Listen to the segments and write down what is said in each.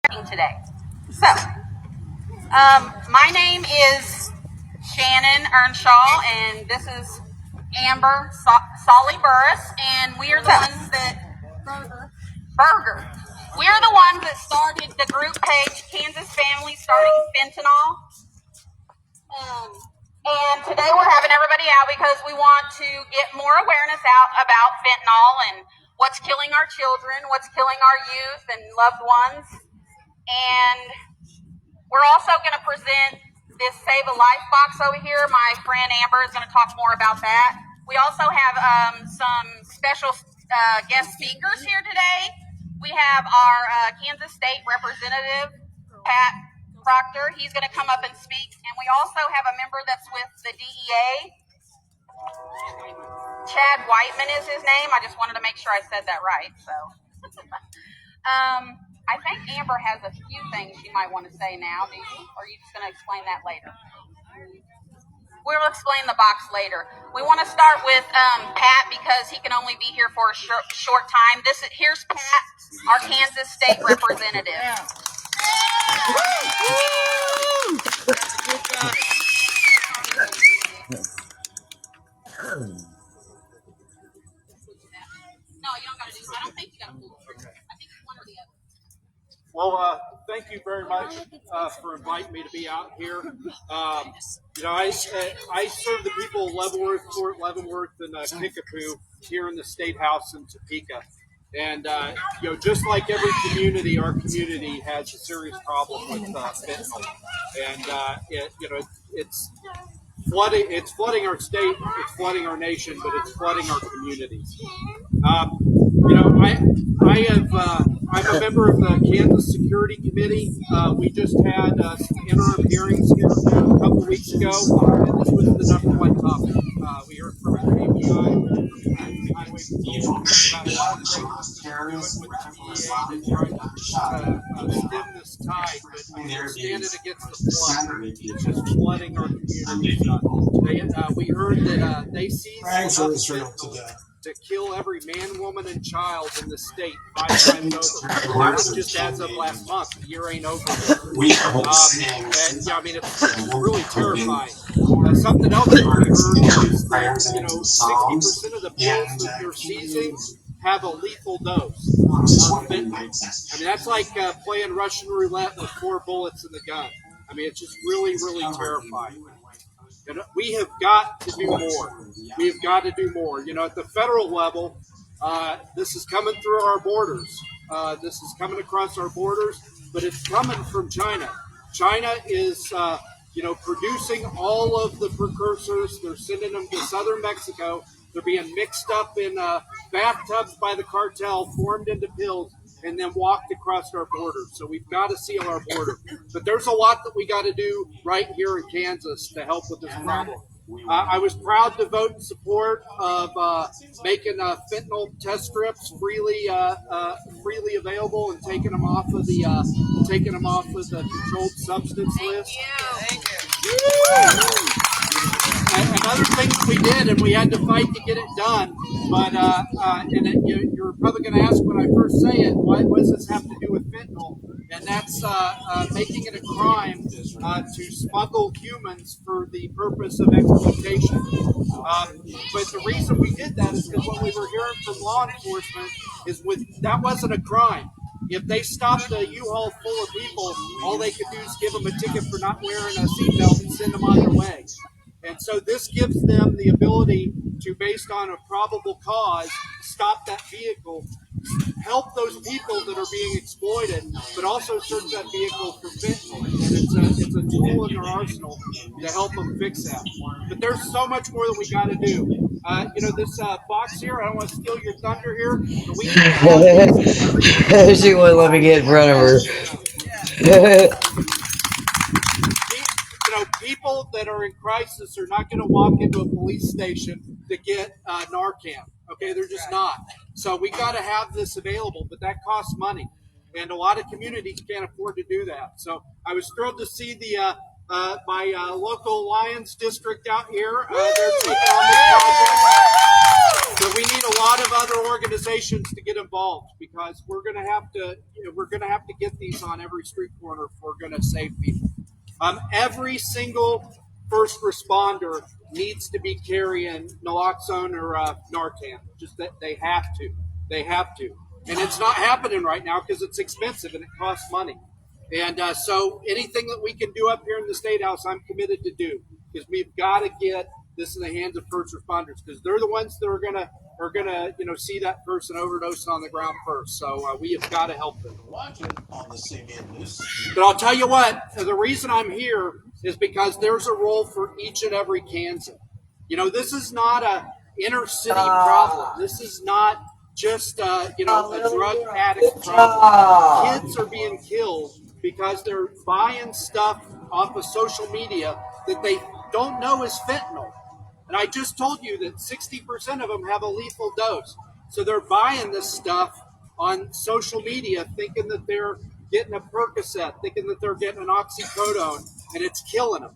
Today. So, my name is Shannon Earnshaw, and this is Amber Saale-Burger, and we are the ones that Burger. We are the ones that started the group page Kansas Families Starting Fentanyl. And today we're having everybody out because we want to get more awareness out about fentanyl and what's killing our children, what's killing our youth and loved ones. And we're also going to present this Save a Life box over here. My friend Amber is going to talk more about that. We also have some special guest speakers here today. We have our Kansas State Representative, Proctor. He's going to come up and speak. And we also have a member that's with the DEA. Whitman is his name. I just wanted to make sure I said that right. So, I think Amber has a few things she might want to say now. Or are you just going to explain that later? We'll explain the box later. We want to start with Pat because he can only be here for a short time. Here's Pat, our Kansas State Representative. Yeah. No, you don't got to do. I don't think you got to pull it through. I think it's one or the other. Well, thank you very much for inviting me to be out here. I serve the people of Leavenworth, Fort Leavenworth, and Kickapoo here in the State House in Topeka. And, just like every community, our community has a serious problem with fentanyl. And, it's flooding our state, it's flooding our nation, but it's flooding our communities. I'm a member of the Kansas Security Committee. We just had some interim hearings here a couple weeks ago, and this was the number one topic. We heard from the API, Highway Patrol, about a lot of things that we're doing with the DEA to try to stem this tide, but we're standing against the flood. It's just flooding our communities. We heard that they seized fentanyl to kill every man, woman, and child in the state 5 times over. That was just as of last month. The year ain't over. It's really terrifying. Something else that we heard is that 60% of the pills that they're seizing have a lethal dose of fentanyl. That's like playing Russian roulette with 4 bullets in the gun. It's just really, really terrifying. And we have got to do more. We have got to do more. At the federal level, this is coming through our borders. This is coming across our borders, but it's coming from China. China is, producing all of the precursors. They're sending them to southern Mexico. They're being mixed up in bathtubs by the cartel, formed into pills, and then walked across our border. So we've got to seal our border. But there's a lot that we got to do right here in Kansas to help with this problem. I was proud to vote in support of making fentanyl test strips freely available and taking them off of the controlled substance list. Thank you. Another thing that we did, and we had to fight to get it done, but you're probably going to ask when I first say it, what does this have to do with fentanyl? And that's making it a crime to smuggle humans for the purpose of exploitation. But the reason we did that is because what we were hearing from law enforcement is that wasn't a crime. If they stopped a U-Haul full of people, all they could do is give them a ticket for not wearing a seatbelt and send them on their way. And so this gives them the ability to, based on a probable cause, stop that vehicle, help those people that are being exploited, but also search that vehicle for fentanyl. And it's a tool in their arsenal to help them fix that. But there's so much more that we got to do. This box here, I don't want to steal your thunder here, but we she wouldn't let me get in front of her. People that are in crisis are not going to walk into a police station to get Narcan. Okay, they're just not. So we got to have this available, but that costs money, and a lot of communities can't afford to do that. So I was thrilled to see the my local Lions district out here. They're taking on this project. So we need a lot of other organizations to get involved because we're going to have to get these on every street corner if we're going to save people. Every single first responder needs to be carrying naloxone or Narcan. Just that they have to. They have to. And it's not happening right now because it's expensive and it costs money. And so anything that we can do up here in the State House, I'm committed to do because we've got to get this in the hands of first responders because they're the ones that are gonna see that person overdosing on the ground first. So we have got to help them. But I'll tell you what, the reason I'm here is because there's a role for each and every Kansan. This is not a inner city problem. This is not just a drug addict problem. Kids are being killed because they're buying stuff off of social media that they don't know is fentanyl. And I just told you that 60% of them have a lethal dose. So they're buying this stuff on social media thinking that they're getting a Percocet, thinking that they're getting an oxycodone, and it's killing them.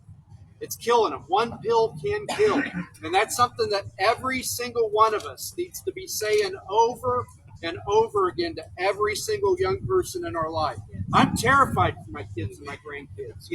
It's killing them. One pill can kill. And that's something that every single one of us needs to be saying over and over again to every single young person in our life. I'm terrified for my kids and my grandkids.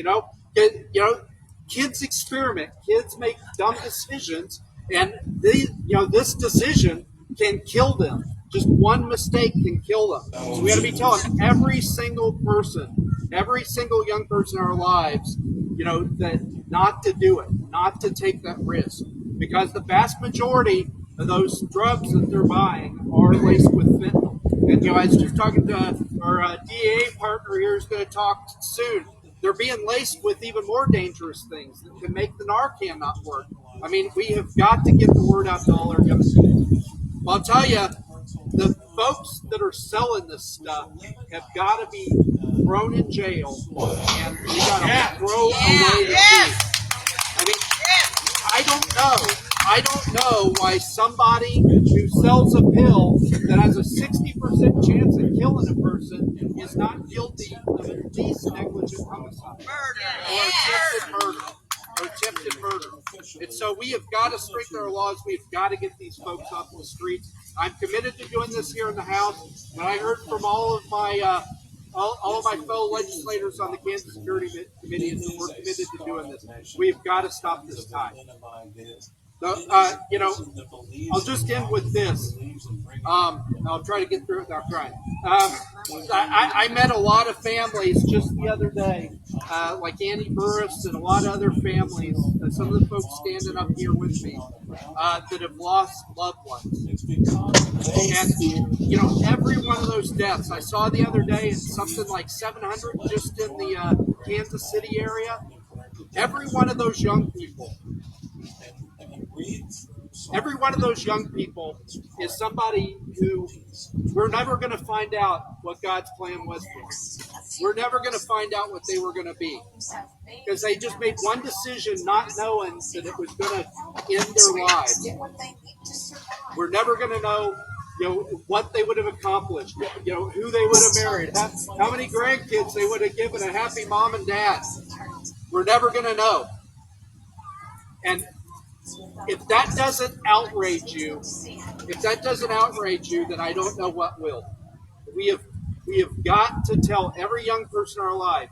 Kids experiment. Kids make dumb decisions, and this decision can kill them. Just one mistake can kill them. So we got to be telling every single person, every single young person in our lives, that not to do it, not to take that risk, because the vast majority of those drugs that they're buying are laced with fentanyl. And I was just talking to our DEA partner here, who's going to talk soon. They're being laced with even more dangerous things that can make the Narcan not work. I mean, we have got to get the word out to all our young people. Well, I'll tell you, the folks that are selling this stuff have got to be thrown in jail, and we got to throw away the key. I mean, I don't know why somebody who sells a pill that has a 60% chance of killing a person is not guilty of at least negligent homicide or attempted murder. And so we have got to strengthen our laws. We've got to get these folks off the streets. I'm committed to doing this here in the House. When I heard from all of my fellow legislators on the Kansas Security Committee, and we're committed to doing this. We've got to stop this time. So, I'll just end with this. I'll try to get through it without crying. I met a lot of families just the other day, like Annie Burris and a lot of other families, some of the folks standing up here with me, that have lost loved ones. And, every one of those deaths, I saw the other day, it's something like 700 just in the Kansas City area. Every one of those young people is somebody who we're never going to find out what God's plan was for them. We're never going to find out what they were going to be because they just made one decision not knowing that it was going to end their lives. We're never going to know, what they would have accomplished, who they would have married, how many grandkids they would have given a happy mom and dad. We're never going to know. And if that doesn't outrage you, then I don't know what will. We have got to tell every young person in our life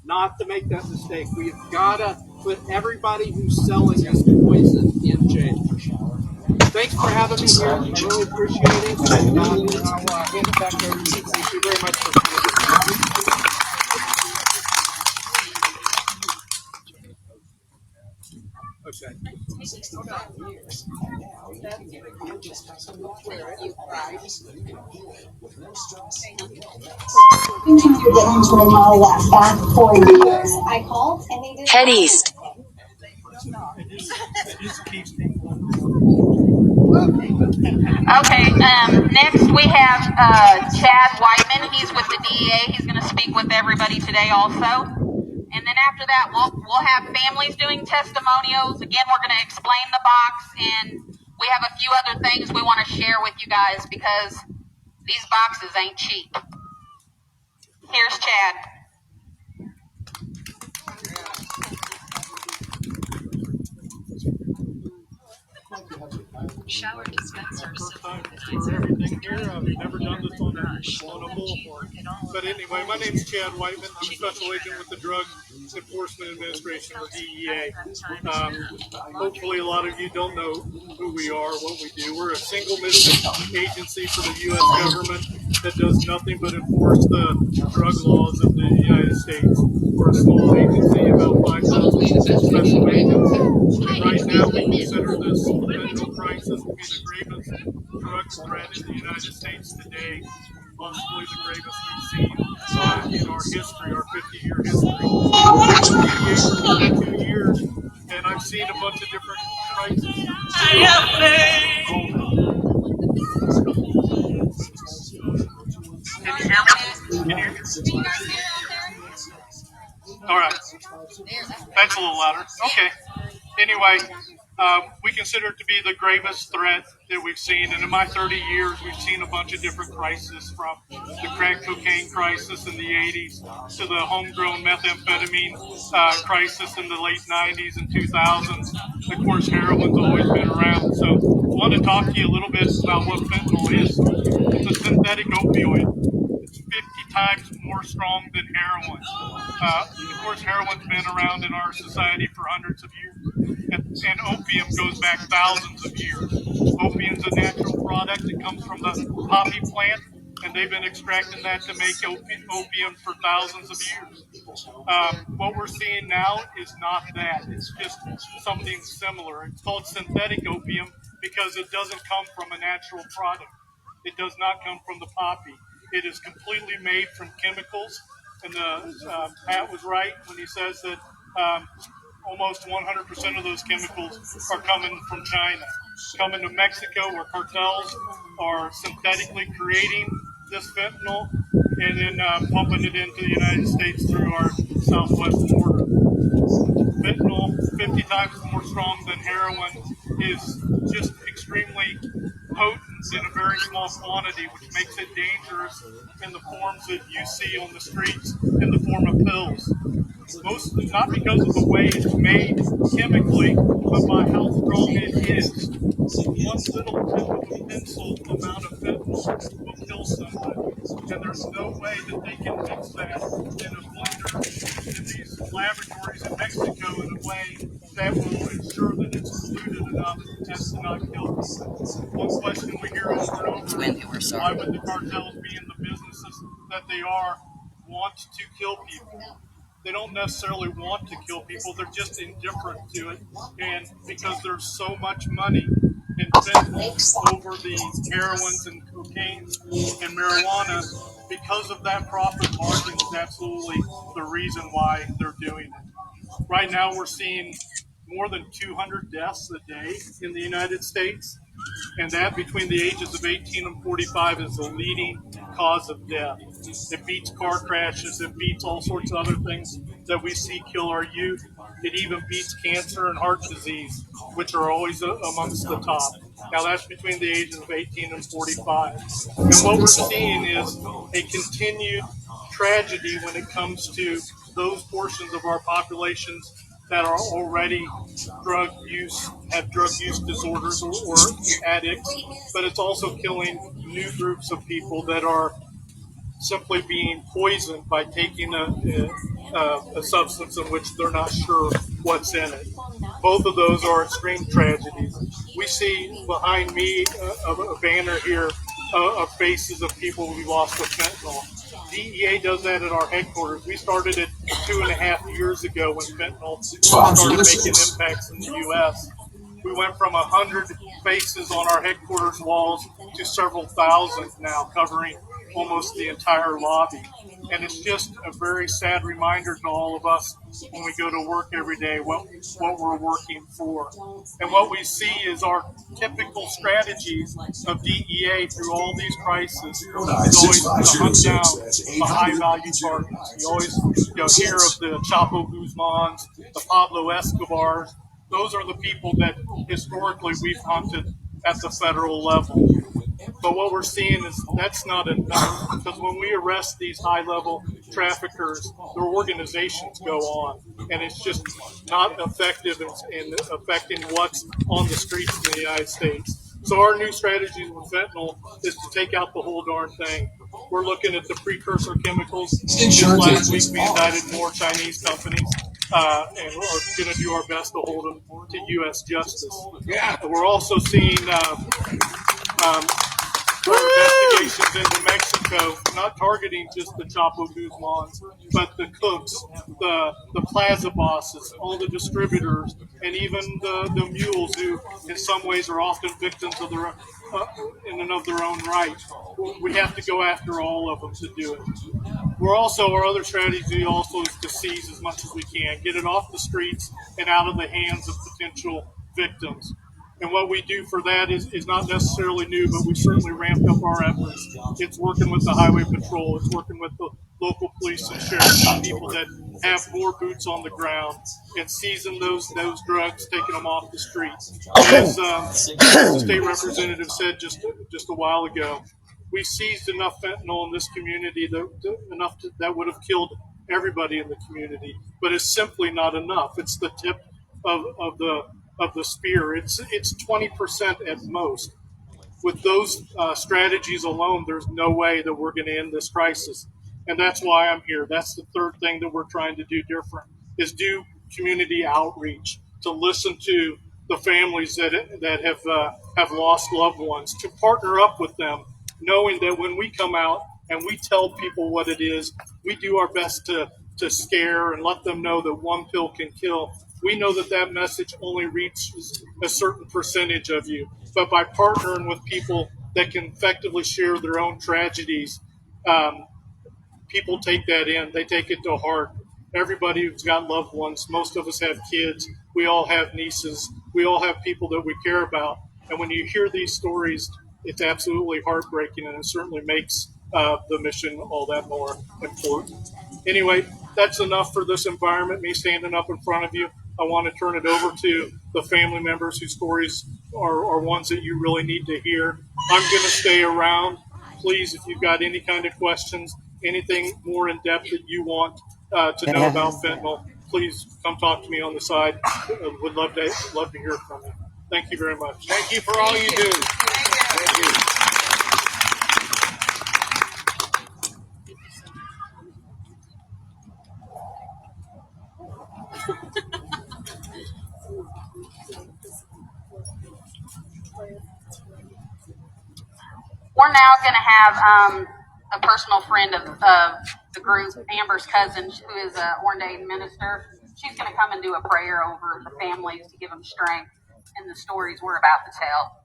not to make that mistake. We have got to put everybody who's selling this poison in jail. Thanks for having me here. I really appreciate it. And I'll hand it back over to you. Thank you very much for coming. Okay. Head east. Okay, next we have Chad Whitman. He's with the DEA. He's going to speak with everybody today also. And then after that, we'll have families doing testimonials. Again, we're going to explain the box, and we have a few other things we want to share with you guys because these boxes ain't cheap. Here's Chad. Shower dispenser. everything here. I've never done this on a boulevard. But anyway, my name is Chad Whitman. I'm a special agent with the Drug Enforcement Administration, or DEA. Hopefully a lot of you don't know who we are, what we do. We're a single mission agency for the U.S. government that does nothing but enforce the drug laws of the United States. We're a small agency, about 5,000 special agents. And right now we consider this fentanyl crisis to be the gravest drug threat in the United States today, possibly the gravest we've seen in our history, our 50-year history. I've been DEA for 22 years, and I've seen a bunch of different crises. Can you hear me? Can you hear me? All right. That's a little louder. Okay. Anyway, we consider it to be the gravest threat that we've seen. And in my 30 years, we've seen a bunch of different crises, from the crack cocaine crisis in the 80s to the homegrown methamphetamine crisis in the late 90s and 2000s. Of course, heroin's always been around. So I want to talk to you a little bit about what fentanyl is. It's a synthetic opioid. It's 50 times more strong than heroin. Of course, heroin's been around in our society for hundreds of years, and opium goes back thousands of years. Opium's a natural product that comes from the poppy plant, and they've been extracting that to make opium for thousands of years. What we're seeing now is not that. It's just something similar. It's called synthetic opium because it doesn't come from a natural product. It does not come from the poppy. It is completely made from chemicals. And Pat was right when he says that almost 100% of those chemicals are coming from China, coming to Mexico, where cartels are synthetically creating this fentanyl and then pumping it into the United States through our southwest border. Fentanyl, 50 times more strong than heroin, is just extremely potent in a very small quantity, which makes it dangerous in the forms that you see on the streets in the form of pills. Mostly not because of the way it's made chemically, but by how strong it is. One little tip of a pencil amount of fentanyl will kill somebody, and there's no way that they can mix that in a blender in these laboratories in Mexico in a way that will ensure that it's diluted enough as to not kill people. One question we hear over and over is, why would the cartels be in the businesses that they are want to kill people? They don't necessarily want to kill people, they're just indifferent to it. And because there's so much money in fentanyl over the heroins and cocaines and marijuana, because of that profit margin is absolutely the reason why they're doing it. Right now we're seeing more than 200 deaths a day in the United States, and that between the ages of 18 and 45 is the leading cause of death. It beats car crashes, it beats all sorts of other things that we see kill our youth. It even beats cancer and heart disease, which are always amongst the top. Now that's between the ages of 18 and 45. And what we're seeing is a continued tragedy when it comes to those portions of our populations that are already have drug use disorders or addicts, but it's also killing new groups of people that are simply being poisoned by taking a substance in which they're not sure what's in it. Both of those are extreme tragedies. We see behind me a banner here of faces of people we lost with fentanyl. DEA does that at our headquarters. We started it 2.5 years ago when fentanyl started making impacts in the U.S. We went from 100 faces on our headquarters walls to several thousand now, covering almost the entire lobby. And it's just a very sad reminder to all of us when we go to work every day what we're working for. And what we see is our typical strategies of DEA through all these crises is always to hunt down the high-value targets. You always hear of the Chapo Guzmans, the Pablo Escobars. Those are the people that historically we've hunted at the federal level. But what we're seeing is that's not enough, because when we arrest these high-level traffickers, their organizations go on, and it's just not effective in affecting what's on the streets in the United States. So our new strategies with fentanyl is to take out the whole darn thing. We're looking at the precursor chemicals. Just last week we indicted more Chinese companies, and we're going to do our best to hold them to U.S. justice. Yeah. We're also seeing investigations into Mexico, not targeting just the Chapo Guzmans, but the cooks, the plaza bosses, all the distributors, and even the mules who, in some ways, are often victims of their in and of their own right. We have to go after all of them to do it. We're also, our other strategy also is to seize as much as we can, get it off the streets and out of the hands of potential victims. And what we do for that is not necessarily new, but we certainly ramped up our efforts. It's working with the highway patrol. It's working with the local police and sheriffs and people that have more boots on the ground and seizing those drugs, taking them off the streets. As the state representative said just a while ago, we seized enough fentanyl in this community that would have killed everybody in the community, but it's simply not enough. It's the tip of the spear. It's 20% at most. With those strategies alone, there's no way that we're going to end this crisis, and that's why I'm here. That's the third thing that we're trying to do different, is do community outreach, to listen to the families that have lost loved ones, to partner up with them, knowing that when we come out and we tell people what it is, we do our best to scare and let them know that one pill can kill. We know that message only reaches a certain percentage of you. But by partnering with people that can effectively share their own tragedies, people take that in. They take it to heart. Everybody who's got loved ones, most of us have kids. We all have nieces. We all have people that we care about. And when you hear these stories, it's absolutely heartbreaking, and it certainly makes the mission all that more important. Anyway, that's enough for this environment, me standing up in front of you. I want to turn it over to the family members whose stories are ones that you really need to hear. I'm going to stay around. Please, if you've got any kind of questions, anything more in depth that you want to know about fentanyl, please come talk to me on the side. Would love to hear from you. Thank you very much. Thank you for all you do. Thank you. We're now going to have a personal friend of the group, Amber's cousin, who is an ordained minister. She's going to come and do a prayer over the families to give them strength in the stories we're about to tell.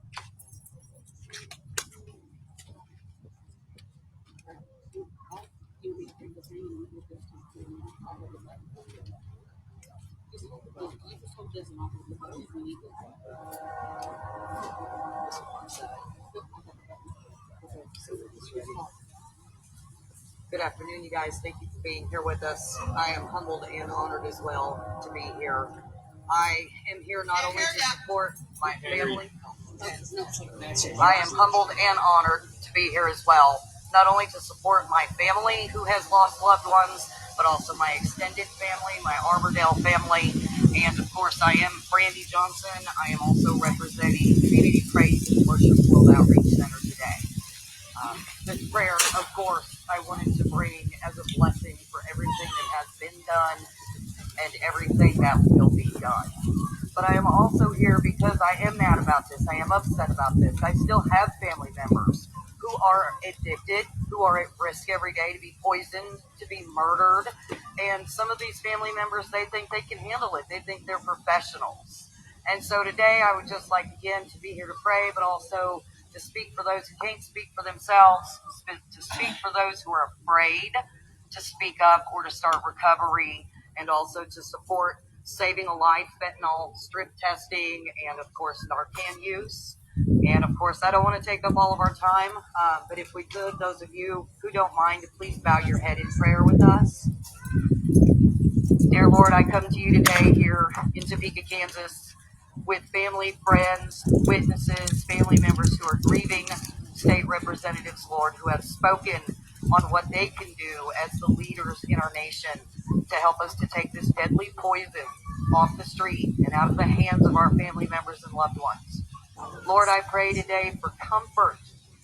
Good afternoon, you guys. Thank you for being here with us. I am humbled and honored as well to be here. I am here not only to support my family. I am humbled and honored to be here as well, not only to support my family who has lost loved ones, but also my extended family, my Arbordale family, and of course I am Brandy Johnson. I am also representing Community Praise and Worship World Outreach Center today. This prayer, of course, I wanted to bring as a blessing for everything that has been done and everything that will be done. But I am also here because I am mad about this. I am upset about this. I still have family members who are addicted, who are at risk every day to be poisoned, to be murdered. And some of these family members, they think they can handle it. They think they're professionals. And so today I would just like, again, to be here to pray, but also to speak for those who can't speak for themselves, to speak for those who are afraid to speak up or to start recovery, and also to support saving a life, fentanyl, strip testing, and of course Narcan use. And of course, I don't want to take up all of our time, but if we could, those of you who don't mind, please bow your head in prayer with us. Dear Lord, I come to you today here in Topeka, Kansas, with family, friends, witnesses, family members who are grieving, state representatives, Lord, who have spoken on what they can do as the leaders in our nation to help us to take this deadly poison off the street and out of the hands of our family members and loved ones. Lord, I pray today for comfort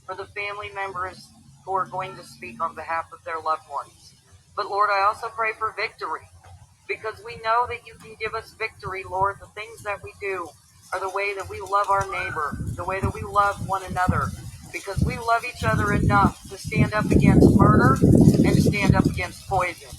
for the family members who are going to speak on behalf of their loved ones. But Lord, I also pray for victory, because we know that you can give us victory, Lord. The things that we do are the way that we love our neighbor, the way that we love one another, because we love each other enough to stand up against murder and to stand up against poison.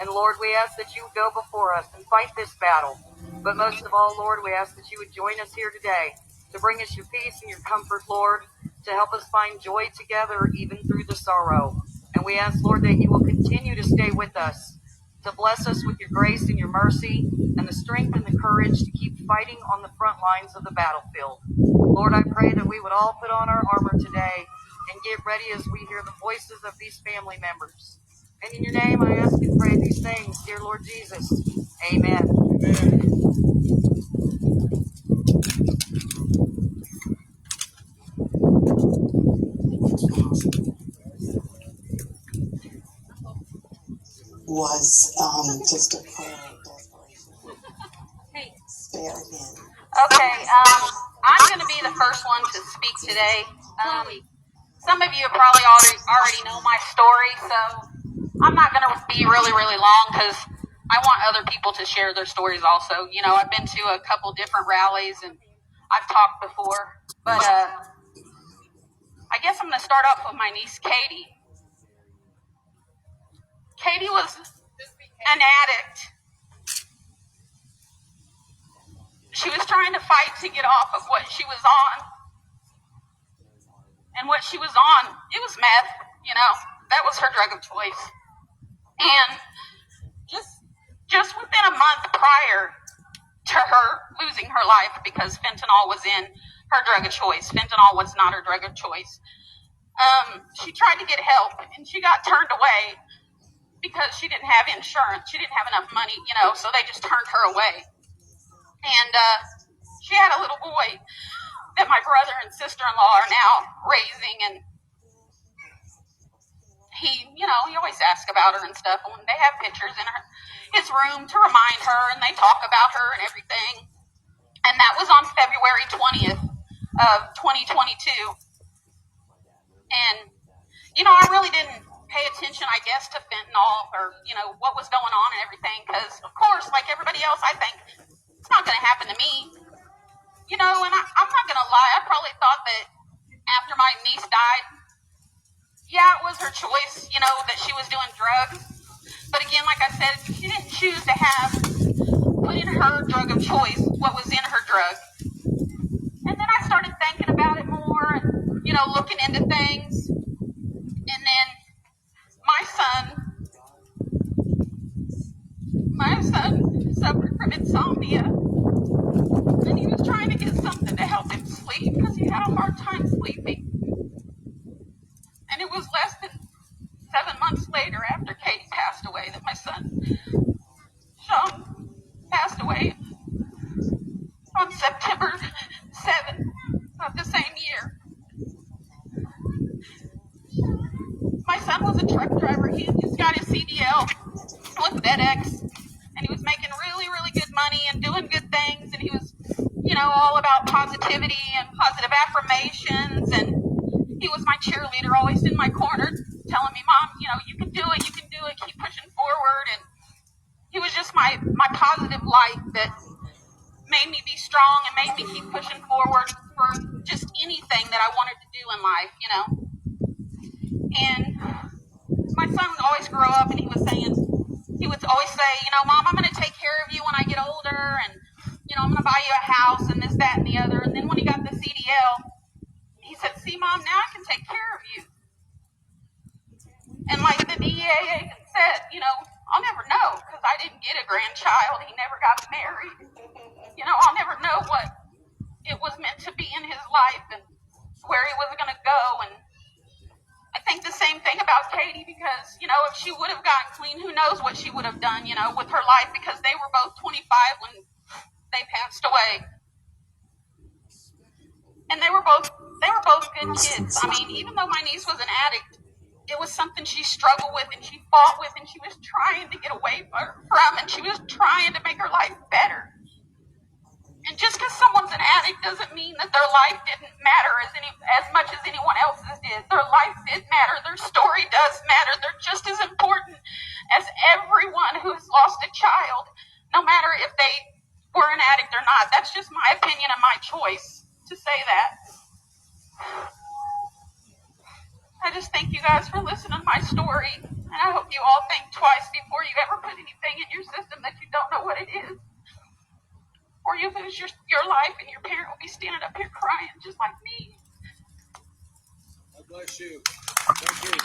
And Lord, we ask that you go before us and fight this battle. But most of all, Lord, we ask that you would join us here today to bring us your peace and your comfort, Lord, to help us find joy together even through the sorrow. And we ask, Lord, that you will continue to stay with us, to bless us with your grace and your mercy and the strength and the courage to keep fighting on the front lines of the battlefield. Lord, I pray that we would all put on our armor today and get ready as we hear the voices of these family members. And in your name I ask and pray these things, dear Lord Jesus. Amen. Was just a prayer of desperation. Spare him. Okay, I'm going to be the first one to speak today. Some of you have probably already know my story, so I'm not going to be really, really long because I want other people to share their stories also. You know, I've been to a couple different rallies and I've talked before, but I guess I'm going to start off with my niece, Katie. Katie was an addict. She was trying to fight to get off of what she was on. And what she was on, it was meth, you know. That was her drug of choice. And just within a month prior to her losing her life, because fentanyl was in her drug of choice. Fentanyl was not her drug of choice. She tried to get help, and she got turned away because she didn't have insurance. She didn't have enough money, you know, so they just turned her away. And she had a little boy that my brother and sister-in-law are now raising, and he always asks about her and stuff, and they have pictures in his room to remind her, and they talk about her and everything. And that was on February 20th of 2022. And, you know, I really didn't pay attention, I guess, to fentanyl or, you know, what was going on and everything, because, of course, like everybody else, I think it's not going to happen to me. You know, and I'm not going to lie, I probably thought that after my niece died, yeah, it was her choice, you know, that she was doing drugs. But again, like I said, she didn't choose to put in her drug of choice what was in her drug. And then I started thinking about it more and, you know, looking into things. And then my son suffered from insomnia. And he was trying to get something to help him sleep because he had a hard time sleeping. And it was less than 7 months later, after Katie passed away, that my son, Sean, passed away on September 7th of the same year. My son was a truck driver. He just got his CDL with FedEx, and he was making really, really good money and doing good things, and he was, you know, all about positivity and positive affirmations, and he was my cheerleader, always in my corner, telling me, Mom, you know, you can do it, keep pushing forward. And he was just my positive light that made me be strong and made me keep pushing forward for just anything that I wanted to do in life, you know. And my son would always grow up, and he would always say, you know, Mom, I'm going to take care of you when I get older, and, you know, I'm going to buy you a house and this, that, and the other. And then when he got the CDL, he said, see, Mom, now I can take care of you. And like the DEA said, you know, I'll never know because I didn't get a grandchild. He never got married. You know, I'll never know what it was meant to be in his life and where he was going to go. And I think the same thing about Katie, because, you know, if she would have gotten clean, who knows what she would have done, you know, with her life, because they were both 25 when they passed away. And they were both good kids. I mean, even though my niece was an addict, it was something she struggled with and she fought with and she was trying to get away from, and she was trying to make her life better. And just because someone's an addict doesn't mean that their life didn't matter as much as anyone else's did. Their life did matter. Their story does matter. They're just as important as everyone who's lost a child, no matter if they were an addict or not. That's just my opinion and my choice to say that. I just thank you guys for listening to my story, and I hope you all think twice before you ever put anything in your system that you don't know what it is. Or you lose your life and your parent will be standing up here crying just like me. God bless you. Thank you.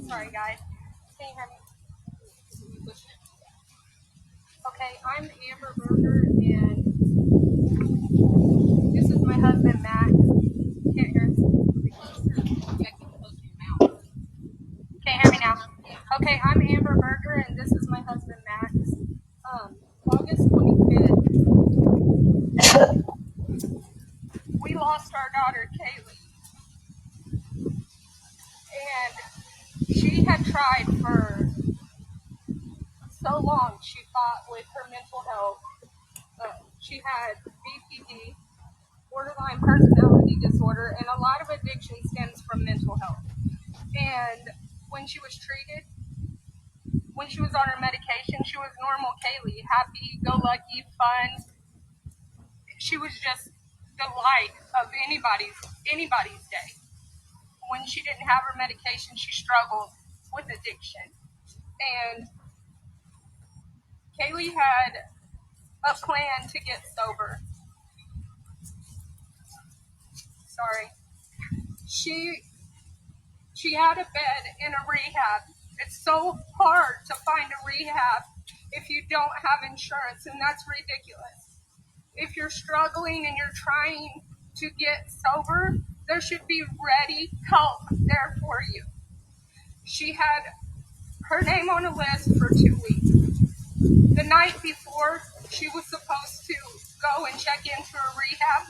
Sorry, guys. Can you hear me? Okay, I'm Amber Burger, and this is my husband, Matt. Can't hear us? Can't hear me now? Okay, I'm Amber Burger, and this is my husband, Max. August 25th, we lost our daughter, Kaylee. And she had tried for so long. She fought with her mental health. She had BPD, borderline personality disorder, and a lot of addiction stems from mental health. And when she was treated, when she was on her medication, she was normal Kaylee, happy, go lucky, fun. She was just the light of anybody's day. When she didn't have her medication, she struggled with addiction. And Kaylee had a plan to get sober. Sorry. She had a bed in a rehab. It's so hard to find a rehab if you don't have insurance, and that's ridiculous. If you're struggling and you're trying to get sober, there should be ready help there for you. She had her name on a list for 2 weeks. The night before she was supposed to go and check into a rehab,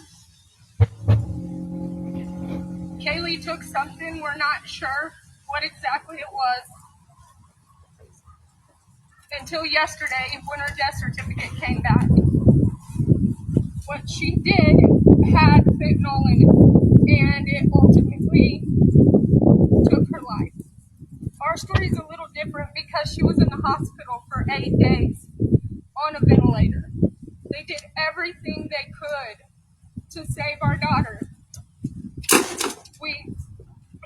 Kaylee took something, we're not sure what exactly it was, until yesterday when her death certificate came back. What she did had fentanyl in it, and it ultimately took her life. Our story is a little different because she was in the hospital for 8 days on a ventilator. They did everything they could to save our daughter.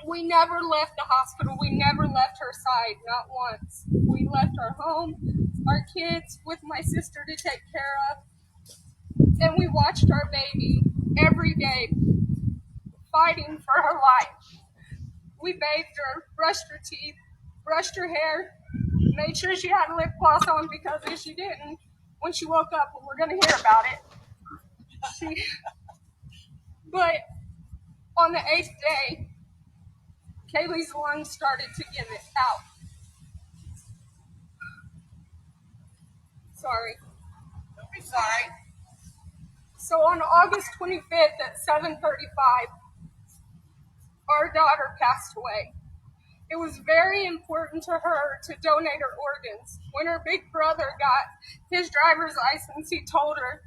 We never left the hospital. We never left her side, not once. We left our home, our kids with my sister to take care of, and we watched our baby every day fighting for her life. We bathed her, brushed her teeth, brushed her hair, made sure she had lip gloss on, because if she didn't, when she woke up, we're going to hear about it. But on the 8th day, Kaylee's lungs started to give it out. Sorry. Don't be sorry. So on August 25th at 7:35, our daughter passed away. It was very important to her to donate her organs. When her big brother got his driver's license, he told her,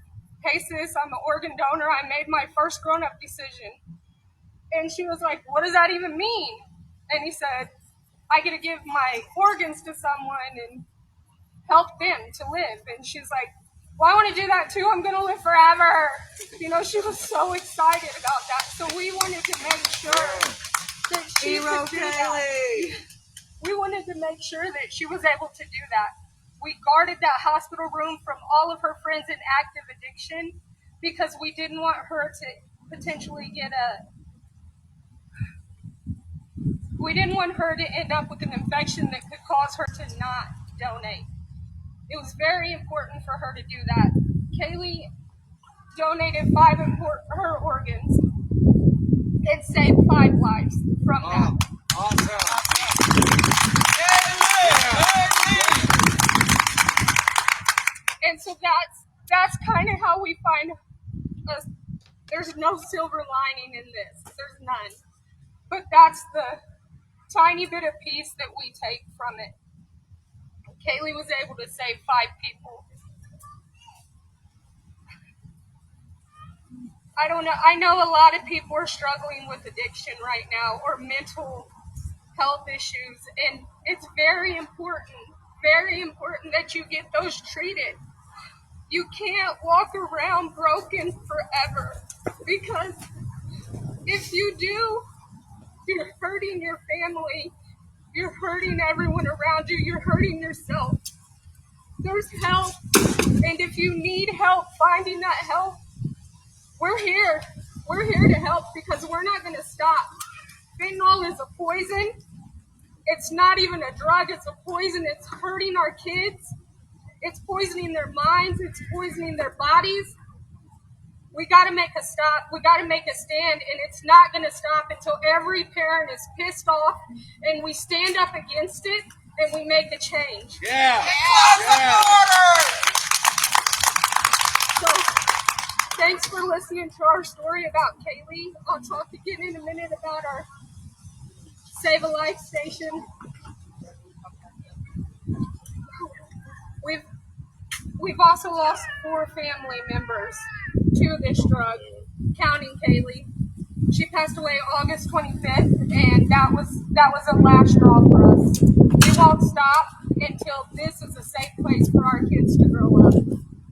"Hey sis, I'm an organ donor. I made my first grown-up decision." And she was like, "What does that even mean?" And he said, "I get to give my organs to someone and help them to live." And she's like, "Well, I want to do that too. I'm going to live forever." You know, she was so excited about that. So we wanted to make sure that she could do that. We wanted to make sure that she was able to do that. We guarded that hospital room from all of her friends in active addiction because we didn't want her to potentially we didn't want her to end up with an infection that could cause her to not donate. It was very important for her to do that. Kaylee donated 5 of her organs and saved 5 lives from that. And so that's kind of how we find us. There's no silver lining in this. There's none. But that's the tiny bit of peace that we take from it. Kaylee was able to save 5 people. I don't know. I know a lot of people are struggling with addiction right now or mental health issues, and it's very important that you get those treated. You can't walk around broken forever, because if you do, you're hurting your family, you're hurting everyone around you, you're hurting yourself. There's help, and if you need help finding that help, we're here. We're here to help, because we're not going to stop. Fentanyl is a poison. It's not even a drug, it's a poison. It's hurting our kids. It's poisoning their minds. It's poisoning their bodies. We got to make a stop. We got to make a stand, and it's not going to stop until every parent is pissed off and we stand up against it and we make a change. Yeah. So, thanks for listening to our story about Kaylee. I'll talk again in a minute about our Save a Life station. We've also lost 4 family members to this drug, counting Kaylee. She passed away August 25th, and that was a last straw for us. We won't stop until this is a safe place for our kids to grow up.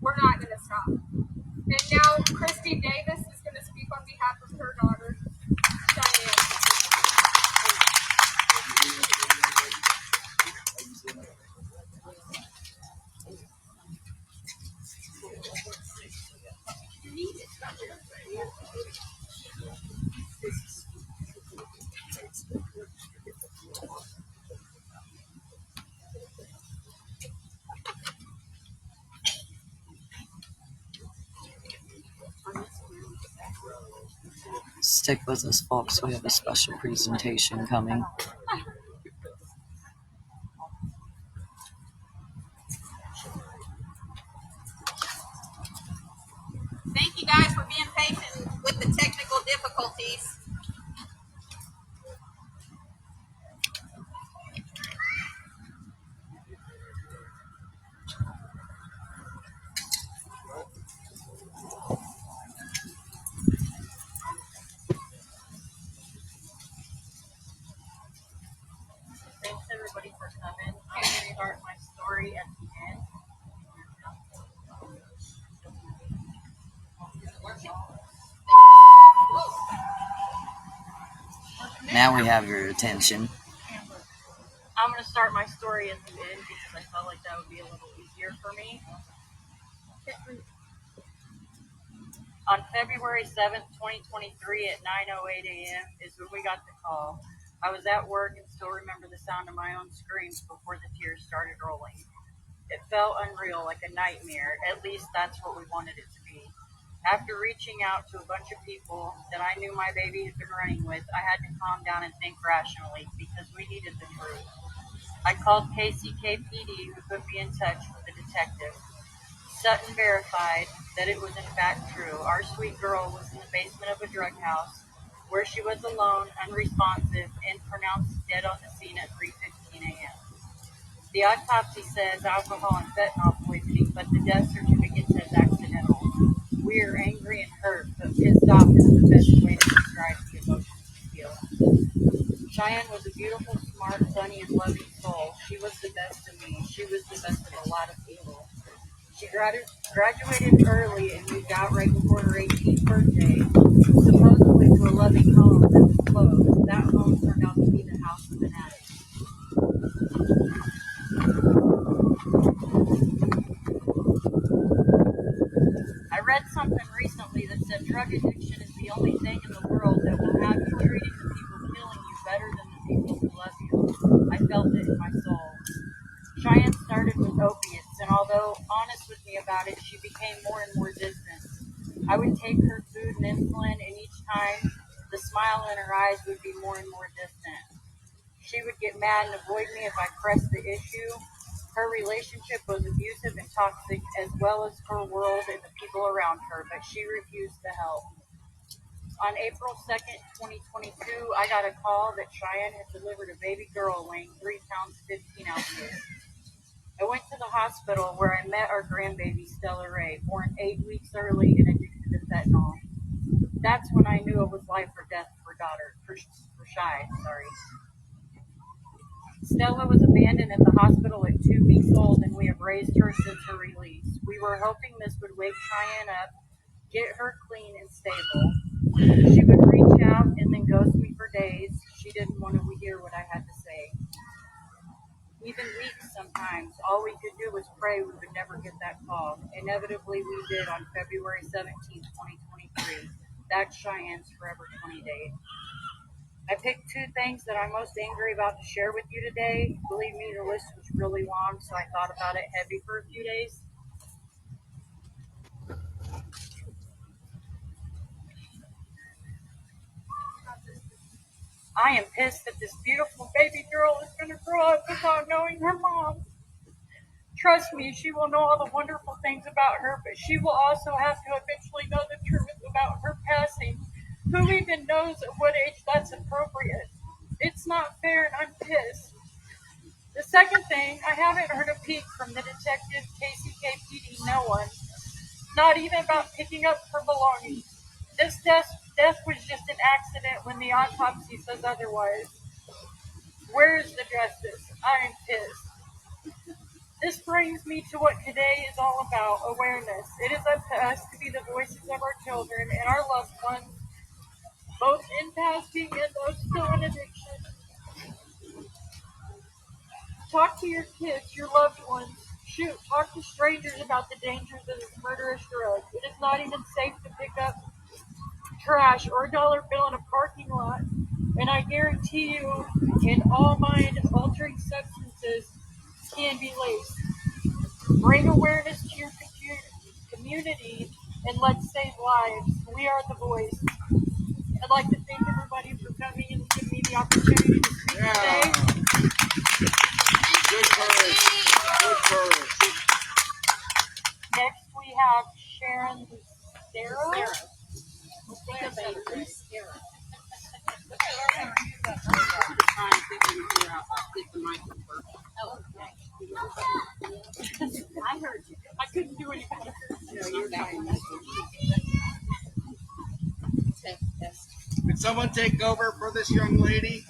We're not going to stop. And now Kristy Davis is going to speak on behalf of her daughter, Shannon. Stick with us, folks. We have a special presentation coming. Thank you guys for being patient with the technical difficulties. Thanks everybody for coming. I'm going to start my story at the end. Now we have your attention. I'm going to start my story at the end because I felt like that would be a little easier for me. On February 7th, 2023 at 9:08 a.m. is when we got the call. I was at work and still remember the sound of my own screams before the tears started rolling. It felt unreal, like a nightmare. At least that's what we wanted it to be. After reaching out to a bunch of people that I knew my baby had been running with, I had to calm down and think rationally because we needed the truth. I called KCKPD, who put me in touch with the detective. Sutton verified that it was in fact true. Our sweet girl was in the basement of a drug house where she was alone, unresponsive, and pronounced dead on the scene at 3:15 a.m. The autopsy says alcohol and fentanyl poisoning, but the death certificate says accidental. We are angry and hurt, but pissed off is the best way to describe the emotions we feel. Cheyenne was a beautiful, smart, funny, and loving soul. She was the best of me. She was the best of a lot of people. She graduated early and moved out right before her 18th birthday, supposedly to a loving home that was closed. That home turned out to be the house of an addict. I read something recently that said drug addiction is the only thing in the world that will have you treating the people killing you better than the people who love you. I felt it in my soul. Cheyenne started with opiates, and although although honest with me about it, she became more and more distant. I would take her food and insulin, and each time the smile in her eyes would be more and more distant. She would get mad and avoid me if I pressed the issue. Her relationship was abusive and toxic, as well as her world and the people around her, but she refused to help. On April 2nd, 2022, I got a call that Cheyenne had delivered a baby girl weighing 3 pounds 15 ounces. I went to the hospital where I met our grandbaby, Stella Ray, born 8 weeks early and addicted to fentanyl. That's when I knew it was life or death for Shy. Stella was abandoned at the hospital at 2 weeks old, and we have raised her since her release. We were hoping this would wake Cheyenne up, get her clean and stable. She would reach out and then ghost me for days. She didn't want to hear what I had to say. Even weeks sometimes. All we could do was pray we would never get that call. Inevitably, we did on February 17, 2023. That's Cheyenne's Forever 20 date. I picked 2 things that I'm most angry about to share with you today. Believe me, the list was really long, so I thought about it heavy for a few days. I am pissed that this beautiful baby girl is going to grow up without knowing her mom. Trust me, she will know all the wonderful things about her, but she will also have to eventually know the truth about her passing. Who even knows at what age that's appropriate? It's not fair, and I'm pissed. The second thing, I haven't heard a peep from the detective, KCKPD, no one. Not even about picking up her belongings. This death was just an accident when the autopsy says otherwise. Where is the justice? I am pissed. This brings me to what today is all about, awareness. It is up to us to be the voices of our children and our loved ones, both in passing and those still in addiction. Talk to your kids, your loved ones. Shoot, talk to strangers about the dangers of this murderous drug. It is not even safe to pick up trash or a dollar bill in a parking lot. And I guarantee you, in all mind-altering substances can be laced. Bring awareness to your community and let's save lives. We are the voice. I'd like to thank everybody for coming and giving me the opportunity to speak today. Good courage. Good courage. Next we have Sharen Lucero. I heard you. I couldn't do any better. No, you're fine. Could someone take over for this young lady?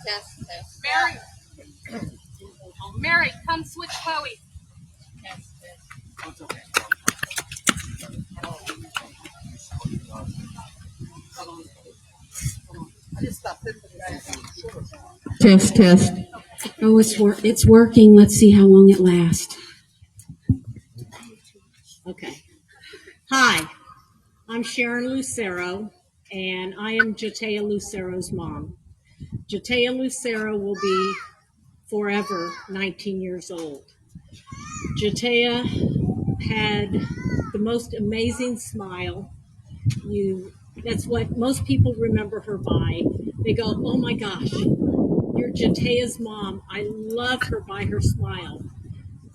Mary, come switch Chloe. That's okay. Test, test. Oh, it's working. Let's see how long it lasts. Okay. Hi, I'm Sharen Lucero, and I am Jatea Lucero's mom. Jatea Lucero will be forever 19 years old. Jatea had the most amazing smile. That's what most people remember her by. They go, oh my gosh, you're Jatea's mom. I love her by her smile.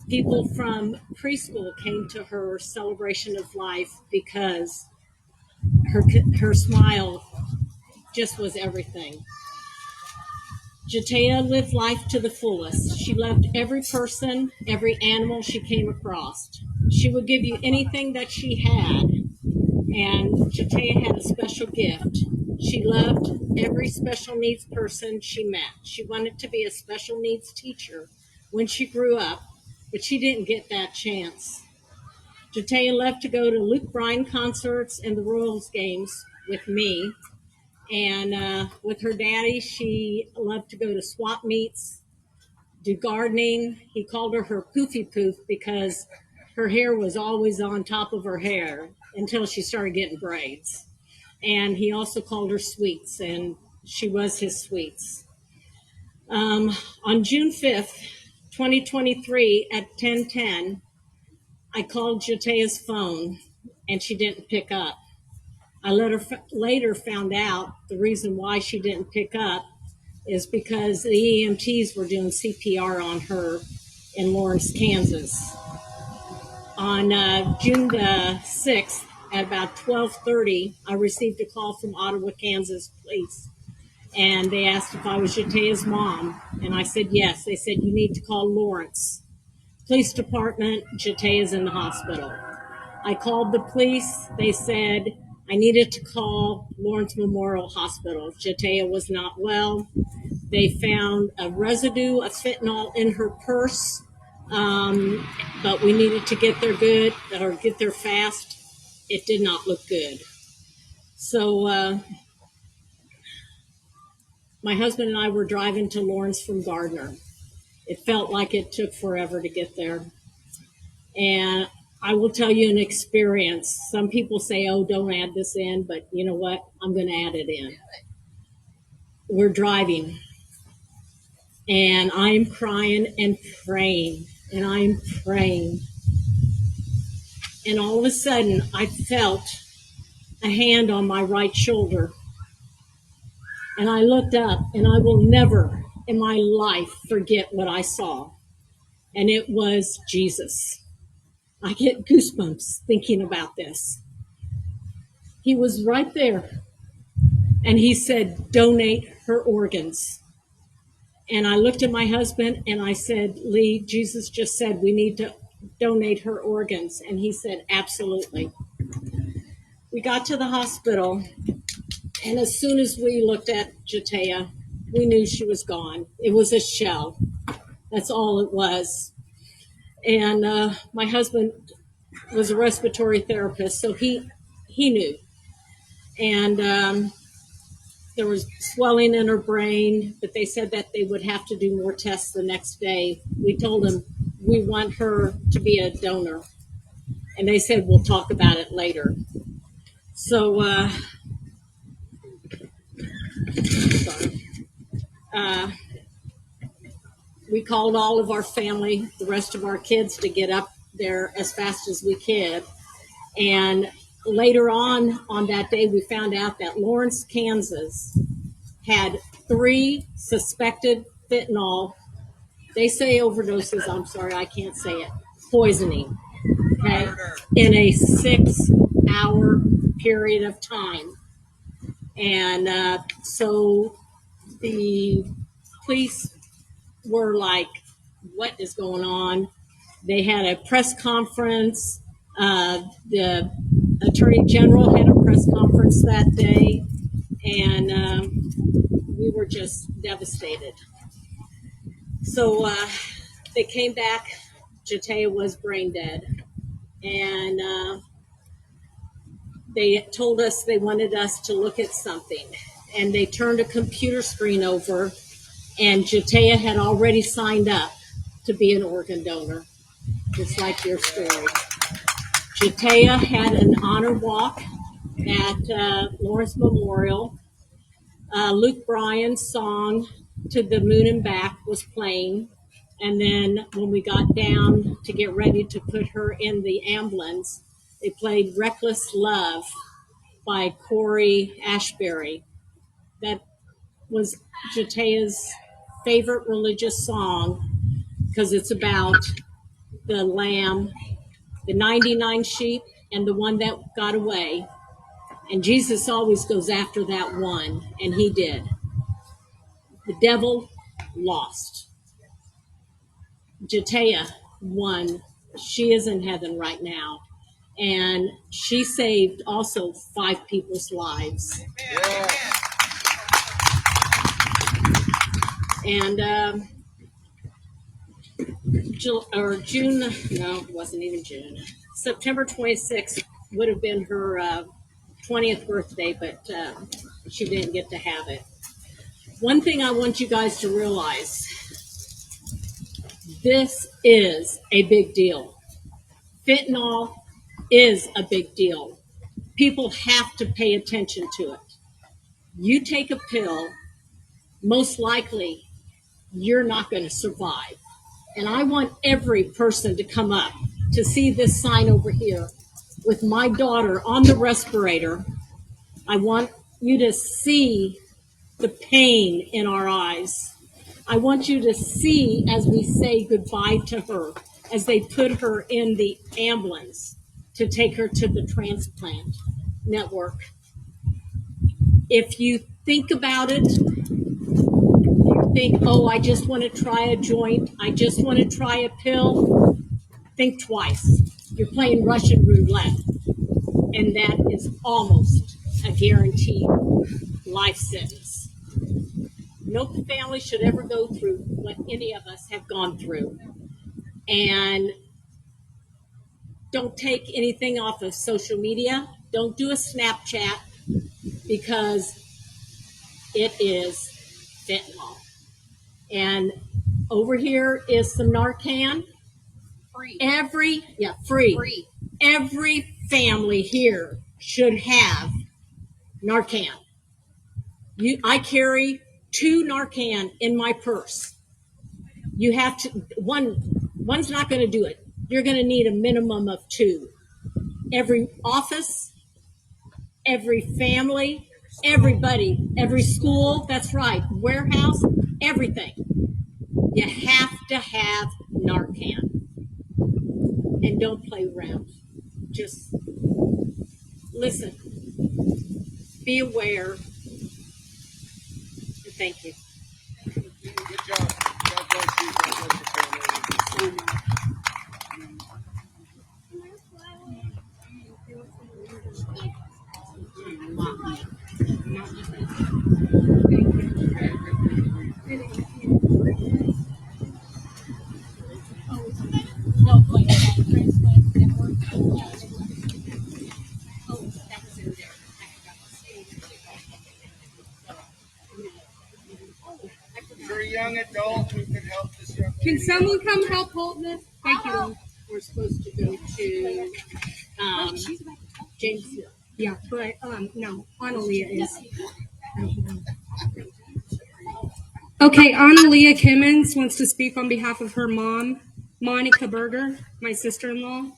People from preschool came to her celebration of life because her smile just was everything. Jatea lived life to the fullest. She loved every person, every animal she came across. She would give you anything that she had, and Jatea had a special gift. She loved every special needs person she met. She wanted to be a special needs teacher when she grew up, but she didn't get that chance. Jatea loved to go to Luke Bryan concerts and the Royals games with me. And with her daddy, she loved to go to swap meets, do gardening. He called her Poofy Poof because her hair was always on top of her hair until she started getting braids. And he also called her Sweets, and she was his Sweets. On June 5th, 2023 at 10:10, I called Jatea's phone, and she didn't pick up. I later found out the reason why she didn't pick up is because the EMTs were doing CPR on her in Lawrence, Kansas. On June the 6th at about 12:30, I received a call from Ottawa, Kansas police, and they asked if I was Jatea's mom, and I said yes. They said, you need to call Lawrence Police Department. Jatea's in the hospital. I called the police. They said I needed to call Lawrence Memorial Hospital. Jatea was not well. They found a residue of fentanyl in her purse, but we needed to get there fast. It did not look good. So my husband and I were driving to Lawrence from Gardner. It felt like it took forever to get there. And I will tell you an experience. Some people say, oh, don't add this in, but you know what? I'm going to add it in. We're driving, and I'm crying and praying, and I'm praying. And all of a sudden, I felt a hand on my right shoulder. And I looked up, and I will never in my life forget what I saw. And it was Jesus. I get goosebumps thinking about this. He was right there. And he said, donate her organs. And I looked at my husband and I said, Lee, Jesus just said we need to donate her organs. And he said, absolutely. We got to the hospital, and as soon as we looked at Jatea, we knew she was gone. It was a shell. That's all it was. And my husband was a respiratory therapist, so he knew. And there was swelling in her brain, but they said that they would have to do more tests the next day. We told them we want her to be a donor. And they said, we'll talk about it later. So, we called all of our family, the rest of our kids, to get up there as fast as we could. And later on that day, we found out that Lawrence, Kansas had 3 suspected fentanyl. They say overdoses. I'm sorry, I can't say it. Poisoning. Okay, in a 6-hour period of time. And so the police were like, what is going on? They had a press conference. The Attorney General had a press conference that day, and we were just devastated. So they came back. Jatea was brain dead. And they told us they wanted us to look at something. And they turned a computer screen over, and Jatea had already signed up to be an organ donor, just like your story. Jatea had an honor walk at Lawrence Memorial. Luke Bryan's song, To the Moon and Back, was playing. And then when we got down to get ready to put her in the ambulance, they played Reckless Love by Corey Ashbury. That was Jatea's favorite religious song because it's about the lamb, the 99 sheep, and the one that got away. And Jesus always goes after that one, and he did. The devil lost. Jatea won. She is in heaven right now. And she saved also 5 people's lives. Yeah. And June, no, it wasn't even June. September 26th would have been her 20th birthday, but she didn't get to have it. One thing I want you guys to realize, this is a big deal. Fentanyl is a big deal. People have to pay attention to it. You take a pill, most likely you're not going to survive. And I want every person to come up to see this sign over here with my daughter on the respirator. I want you to see the pain in our eyes. I want you to see as we say goodbye to her, as they put her in the ambulance to take her to the transplant network. If you think about it, you think, oh, I just want to try a joint, I just want to try a pill, think twice. You're playing Russian roulette, and that is almost a guaranteed life sentence. No family should ever go through what any of us have gone through. And don't take anything off of social media. Don't do a Snapchat, because it is fentanyl. And over here is some Narcan. Free. Free. Every family here should have Narcan. I carry 2 Narcan in my purse. You have to, one's not going to do it. You're going to need a minimum of 2. Every office, every family, everybody, every school, that's right, warehouse, everything. You have to have Narcan. And don't play around. Just listen. Be aware. And thank you. Good job. God bless you. God bless your family. Is there a young adult who can help this young lady? Can someone come help hold this? Thank you. We're supposed to go to James Hill. Yeah, but no, Analia is. Okay, Analia Kimmons wants to speak on behalf of her mom, Monica Berger, my sister-in-law.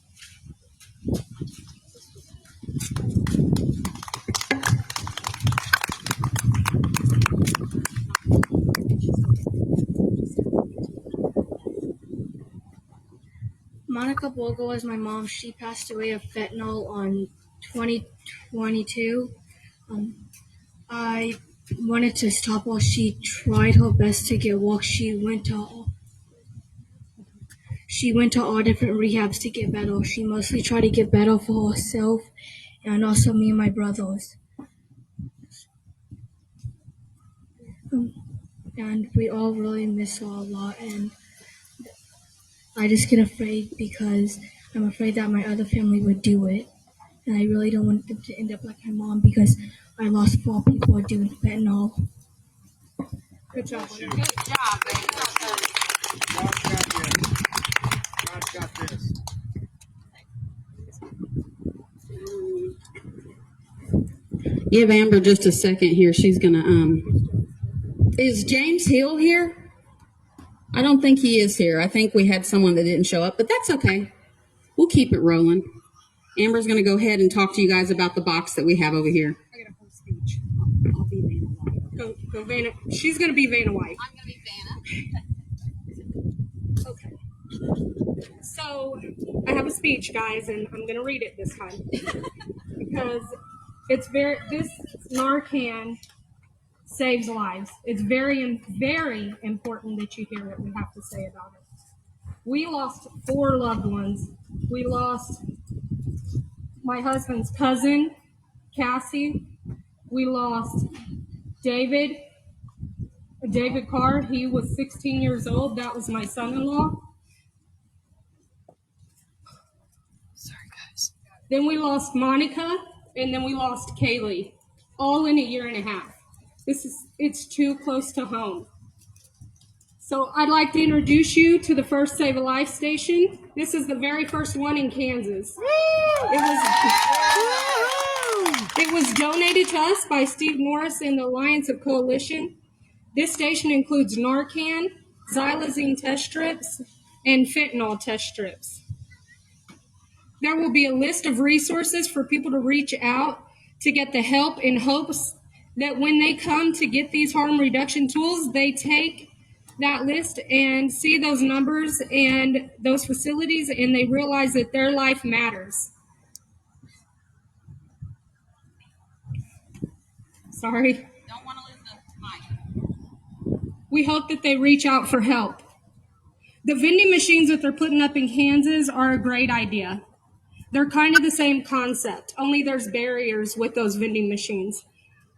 Monica Berger was my mom. She passed away of fentanyl on 2022. I wanted to stop while she tried her best to get walk. She went to all different rehabs to get better. She mostly tried to get better for herself and also me and my brothers. And we all really miss her a lot. And I just get afraid because I'm afraid that my other family would do it. And I really don't want them to end up like my mom because I lost 4 people doing fentanyl. Good job. Good job, baby. God's got this. Give Amber just a second here. She's gonna Is James Hill here? I don't think he is here. I think we had someone that didn't show up, but that's okay. We'll keep it rolling. Amber's gonna go ahead and talk to you guys about the box that we have over here. I got a whole speech. I'll be Vanna White. Go Vanna. She's gonna be Vanna White. I'm gonna be Vanna. Okay. So I have a speech, guys, and I'm gonna read it this time because this Narcan saves lives. It's very, very important that you hear what we have to say about it. We lost 4 loved ones. We lost my husband's cousin, Cassie. We lost David Carr. He was 16 years old. That was my son-in-law. Sorry, guys. Then we lost Monica, and then we lost Kaylee, all in a year and a half. It's too close to home. So I'd like to introduce you to the first Save a Life station. This is the very first one in Kansas. It was donated to us by Steve Morris and the Alliance of Coalition. This station includes Narcan, xylazine test strips, and fentanyl test strips. There will be a list of resources for people to reach out to get the help in hopes that when they come to get these harm reduction tools, they take that list and see those numbers and those facilities and they realize that their life matters. Sorry. Don't want to lose the mic. We hope that they reach out for help. The vending machines that they're putting up in Kansas are a great idea. They're kind of the same concept, only there's barriers with those vending machines.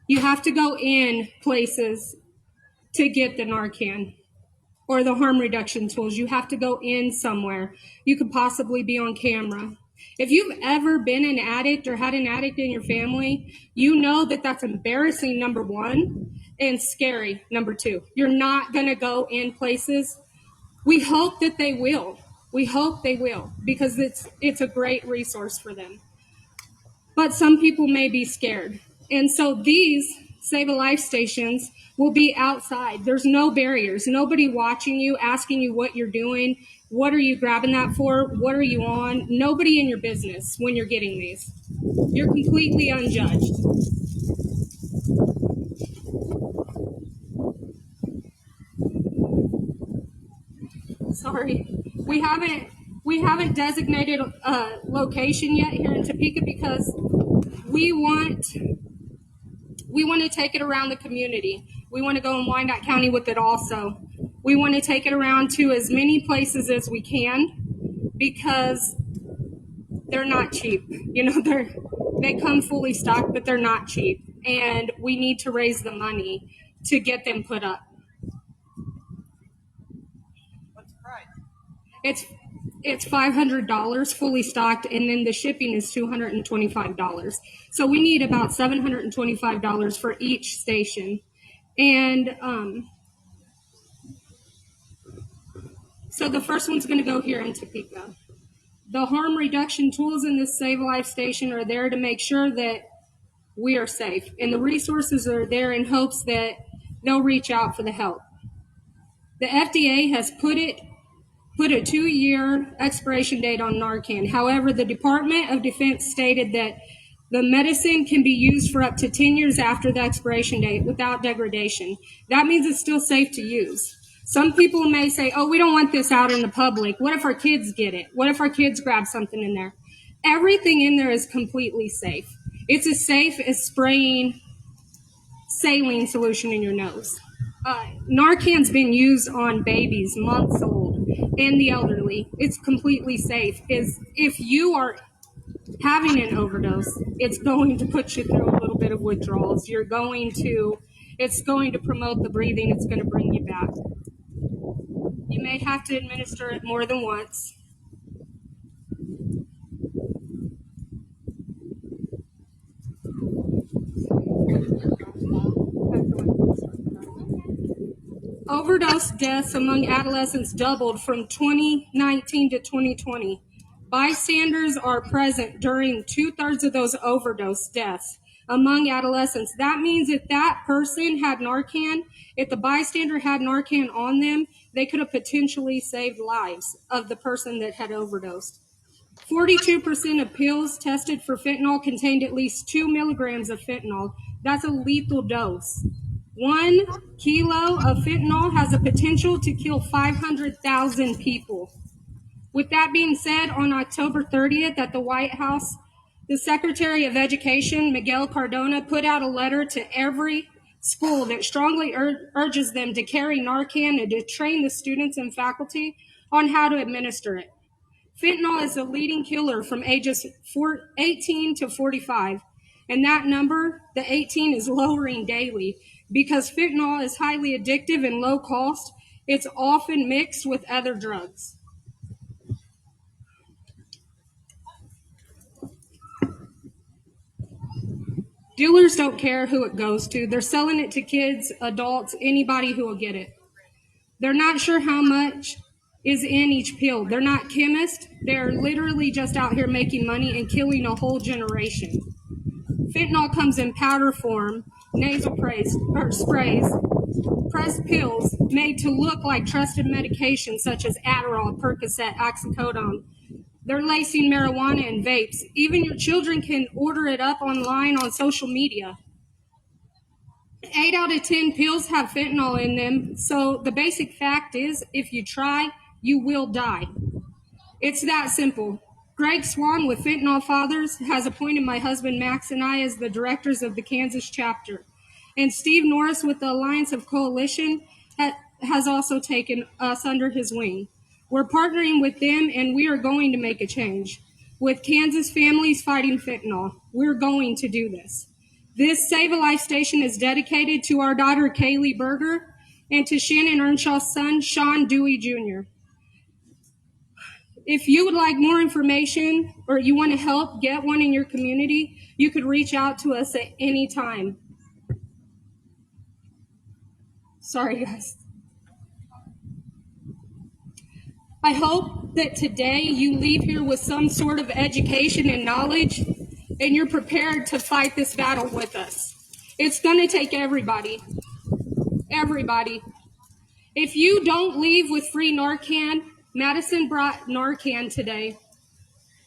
You have to go in places to get the Narcan or the harm reduction tools. You have to go in somewhere. You could possibly be on camera. If you've ever been an addict or had an addict in your family, you know that that's embarrassing, number one, and scary, number two. You're not going to go in places. We hope that they will. We hope they will because it's a great resource for them. But some people may be scared. And so these Save a Life stations will be outside. There's no barriers. Nobody watching you, asking you what you're doing. What are you grabbing that for? What are you on? Nobody in your business when you're getting these. You're completely unjudged. Sorry. We haven't designated a location yet here in Topeka because we want to take it around the community. We want to go in Wyandotte County with it also. We want to take it around to as many places as we can because they're not cheap. You know, they come fully stocked, but they're not cheap. And we need to raise the money to get them put up. What's the price? It's $500 fully stocked, and then the shipping is $225. So we need about $725 for each station. And so the first one's going to go here in Topeka. The harm reduction tools in this Save a Life station are there to make sure that we are safe. And the resources are there in hopes that they'll reach out for the help. The FDA has put a 2-year expiration date on Narcan. However, the Department of Defense stated that the medicine can be used for up to 10 years after the expiration date without degradation. That means it's still safe to use. Some people may say, oh, we don't want this out in the public. What if our kids get it? What if our kids grab something in there? Everything in there is completely safe. It's as safe as spraying saline solution in your nose. Narcan's been used on babies, months old, and the elderly. It's completely safe. If you are having an overdose, it's going to put you through a little bit of withdrawals. It's going to promote the breathing. It's going to bring you back. You may have to administer it more than once. Overdose deaths among adolescents doubled from 2019 to 2020. Bystanders are present during 2/3 of those overdose deaths among adolescents. That means if that person had Narcan, if the bystander had Narcan on them, they could have potentially saved lives of the person that had overdosed. 42% of pills tested for fentanyl contained at least 2 milligrams of fentanyl. That's a lethal dose. 1 kilo of fentanyl has a potential to kill 500,000 people. With that being said, on October 30th at the White House, the Secretary of Education, Miguel Cardona, put out a letter to every school that strongly urges them to carry Narcan and to train the students and faculty on how to administer it. Fentanyl is the leading killer from ages 18 to 45, and that number, the 18, is lowering daily. Because fentanyl is highly addictive and low cost, it's often mixed with other drugs. Dealers don't care who it goes to. They're selling it to kids, adults, anybody who will get it. They're not sure how much is in each pill. They're not chemists. They're literally just out here making money and killing a whole generation. Fentanyl comes in powder form, nasal sprays, pressed pills made to look like trusted medications such as Adderall, Percocet, oxycodone. They're lacing marijuana in vapes. Even your children can order it up online on social media. 8 out of 10 pills have fentanyl in them, so the basic fact is, if you try, you will die. It's that simple. Greg Swan with Fentanyl Fathers has appointed my husband Max and I as the directors of the Kansas chapter. And Steve Norris with the Alliance of Coalition has also taken us under his wing. We're partnering with them, and we are going to make a change. With Kansas Families Fighting Fentanyl, we're going to do this. This Save a Life station is dedicated to our daughter Kaylee Berger and to Shannon Earnshaw's son Sean Dewey Jr. If you would like more information or you want to help get one in your community, you could reach out to us at any time. Sorry, guys. I hope that today you leave here with some sort of education and knowledge, and you're prepared to fight this battle with us. It's going to take everybody. Everybody. If you don't leave with free Narcan, Madison brought Narcan today.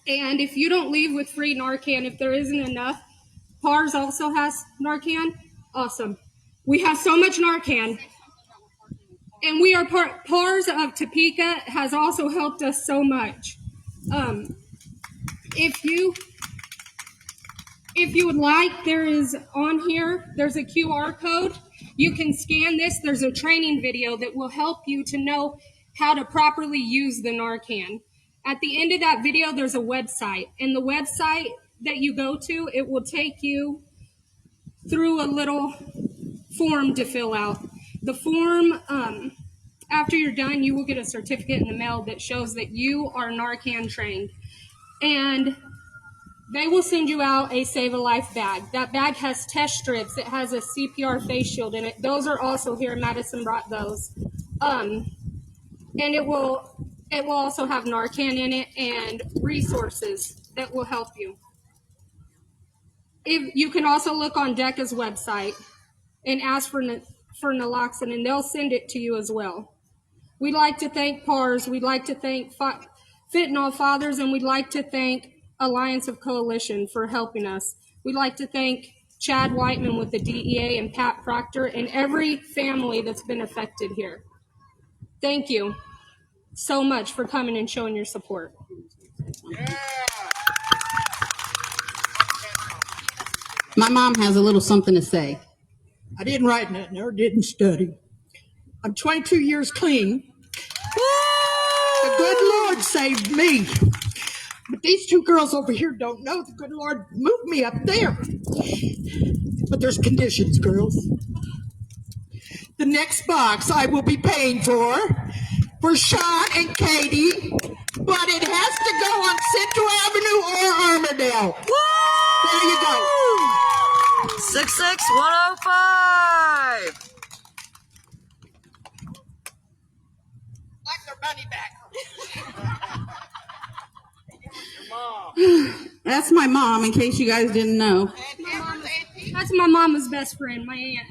And if you don't leave with free Narcan, if there isn't enough, PARS also has Narcan. Awesome. We have so much Narcan. And we are PARS of Topeka has also helped us so much. If you would like, there is on here, there's a QR code. You can scan this. There's a training video that will help you to know how to properly use the Narcan. At the end of that video, there's a website. And the website that you go to, it will take you through a little form to fill out. The form, after you're done, you will get a certificate in the mail that shows that you are Narcan trained. And they will send you out a Save a Life bag. That bag has test strips. It has a CPR face shield in it. Those are also here. Madison brought those. And it will also have Narcan in it and resources that will help you. If you can also look on DECA's website and ask for naloxone, and they'll send it to you as well. We'd like to thank PARS. We'd like to thank Fentanyl Fathers, and we'd like to thank Alliance of Coalition for helping us. We'd like to thank Chad Whitman with the DEA and Pat Proctor and every family that's been affected here. Thank you so much for coming and showing your support. Yeah. My mom has a little something to say. I didn't write nothing or didn't study. I'm 22 years clean. The good Lord saved me. But these two girls over here don't know the good Lord moved me up there. But there's conditions, girls. The next box I will be paying for Sean and Katie, but it has to go on Central Avenue or Armadale. Woo! There you go. 66105. Like their money back. That's my mom, in case you guys didn't know. That's my mama's best friend, my aunt.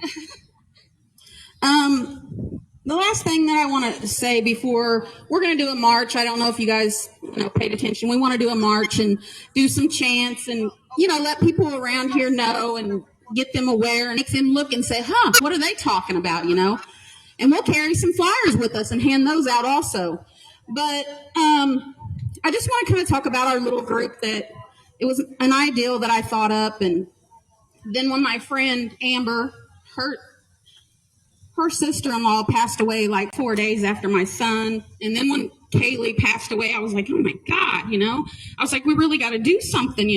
The last thing that I want to say before we're going to do a march, I don't know if you guys paid attention. We want to do a march and do some chants and, let people around here know and get them aware and make them look and say, what are they talking about, And we'll carry some flyers with us and hand those out also. But I just want to kind of talk about our little group that it was an ideal that I thought up. And then when my friend Amber, her sister-in-law passed away like 4 days after my son. And then when Kaylee passed away, I was like, oh my God, I was like, we really got to do something,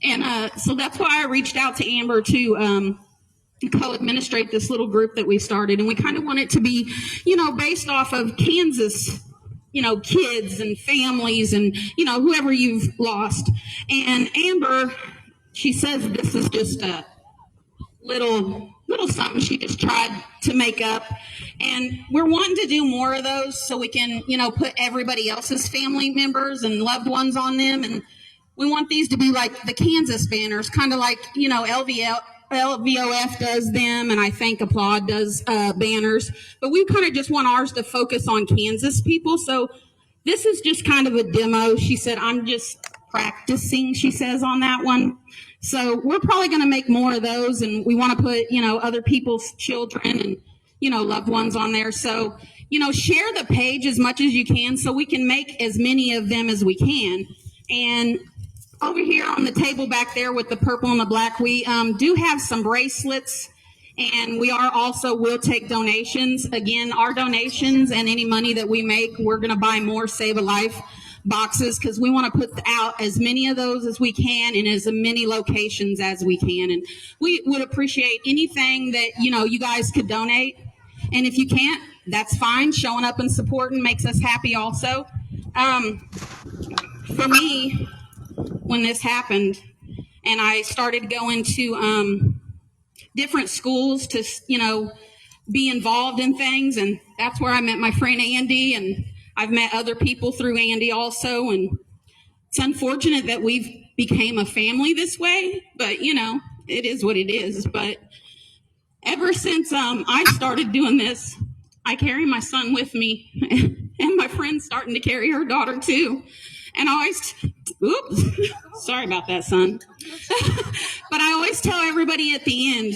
And so that's why I reached out to Amber to co-administrate this little group that we started. And we kind of want it to be, based off of Kansas, kids and families and, whoever you've lost. And Amber, she says this is just a little something she just tried to make up. And we're wanting to do more of those so we can, put everybody else's family members and loved ones on them. And we want these to be like the Kansas banners, kind of like, LVOF does them, and I think Applaud does banners. But we kind of just want ours to focus on Kansas people. So this is just kind of a demo. She said, I'm just practicing, she says on that one. So we're probably going to make more of those, and we want to put, other people's children and, loved ones on there. So, share the page as much as you can so we can make as many of them as we can. And over here on the table back there with the purple and the black, we do have some bracelets, and we will take donations. Again, our donations and any money that we make, we're going to buy more Save a Life boxes, because we want to put out as many of those as we can in as many locations as we can. And we would appreciate anything that, you guys could donate. And if you can't, that's fine. Showing up and supporting makes us happy also. For me, when this happened and I started going to different schools to, be involved in things, and that's where I met my friend Andy, and I've met other people through Andy also, and it's unfortunate that we've became a family this way, but it is what it is. But ever since I started doing this, I carry my son with me, and my friend's starting to carry her daughter too. And I always, sorry about that, son. But I always tell everybody at the end,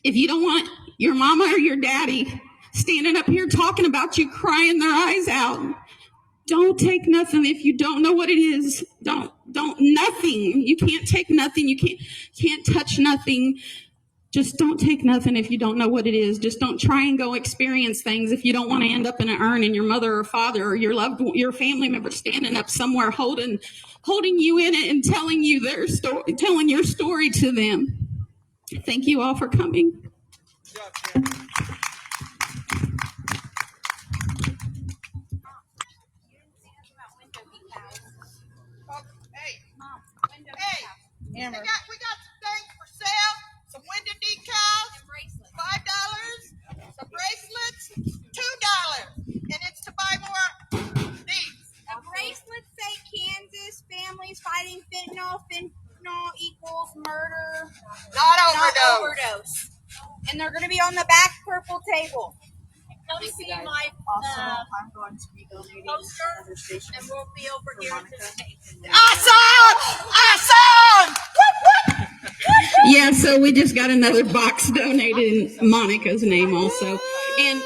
if you don't want your mama or your daddy standing up here talking about you, crying their eyes out, don't take nothing if you don't know what it is. Don't nothing. You can't take nothing. You can't touch nothing. Just don't take nothing if you don't know what it is. Just don't try and go experience things if you don't want to end up in an urn and your mother or father or your family member standing up somewhere holding you in it and telling you their story, telling your story to them. Thank you all for coming. Amber. We got some things for sale. Some window decals, $5. Some bracelets, $2. And it's to buy more these. The bracelets say Kansas families fighting fentanyl. Fentanyl equals murder, not overdose. And they're going to be on the back purple table. Come see my I'm going to be donating poster, and we'll be over here at the station. Awesome! Yeah, so we just got another box donated in Monica's name also. And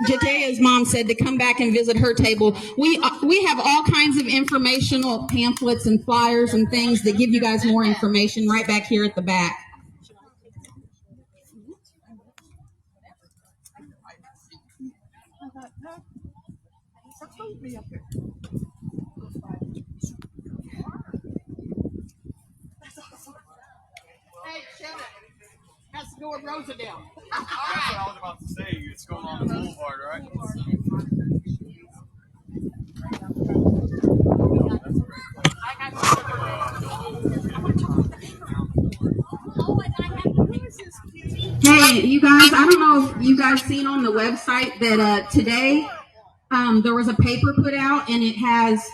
Jatea's mom said to come back and visit her table. We have all kinds of informational pamphlets and flyers and things that give you guys more information right back here at the back. Hey, Shannon, has to go with Rosadale. That's what I was about to say. It's going on the boulevard, right? Hey, you guys, I don't know if you guys seen on the website that today there was a paper put out, and it has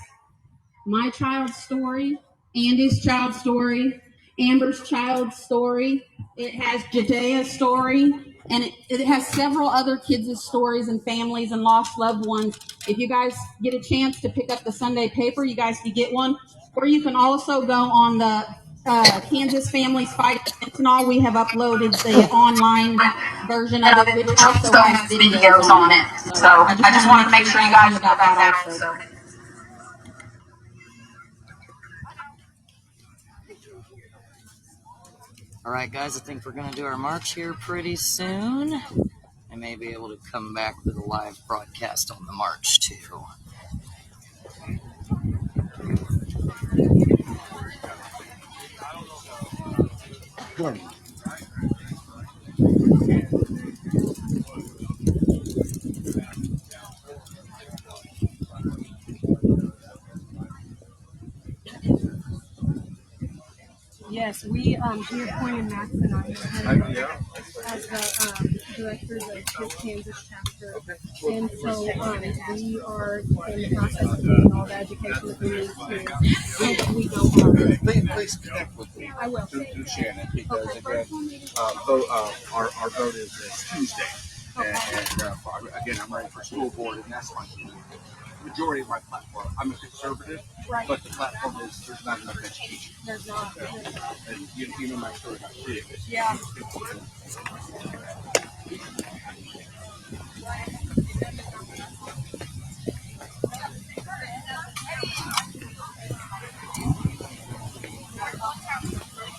my child's story, Andy's child's story, Amber's child's story. It has Jadea's story, and it has several other kids' stories and families and lost loved ones. If you guys get a chance to pick up the Sunday paper, you guys can get one. Or you can also go on the Kansas Families Fighting Fentanyl. We have uploaded the online version of it, which also has videos on it. So I just wanted to make sure you guys know about that also. All right, guys, I think we're going to do our march here pretty soon. I may be able to come back with a live broadcast on the march, too. Good. Yes, we appointed Max and I as the directors of the Kansas chapter, and so we are in the process of doing all the education that we need to so that we go on. Please connect with me. I will. Through Shannon, because again, our vote is this Tuesday. Again, I'm running for school board, and that's my majority of my platform. I'm a conservative, Right. but the platform is there's not enough education. There's not. And you know my story about free. Yeah.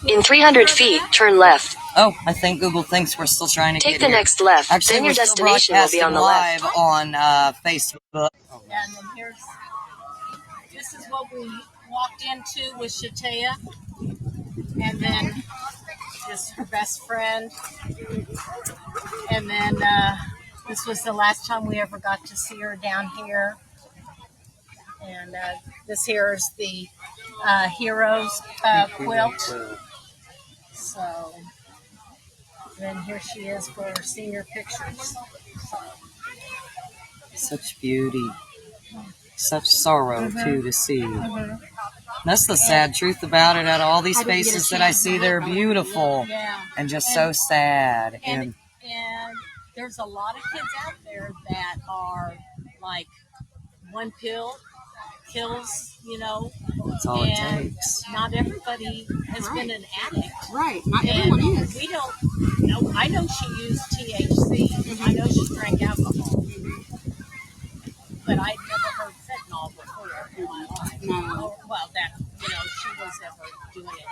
In 300 feet, turn left. Oh, I think Google thinks we're still trying to Take get the here. next left. Actually, Then your we're still destination will be on the left. live on Facebook. Yeah, and then this is what we walked into with Shatea. And then just her best friend. And then this was the last time we ever got to see her down here. And this here is the Heroes quilt. So then here she is for her senior pictures. Such beauty. Such sorrow, too, to see. That's the sad truth about it. Out of all these faces that I see, they're beautiful and just so sad. And there's a lot of kids out there that are like one pill kills, you know. That's all it takes. Not everybody has been an addict. Right. Not everyone is. We don't know. I know she used THC. I know she drank alcohol. But I'd never heard fentanyl before in my life. No. Well, that, you know, she was ever doing it.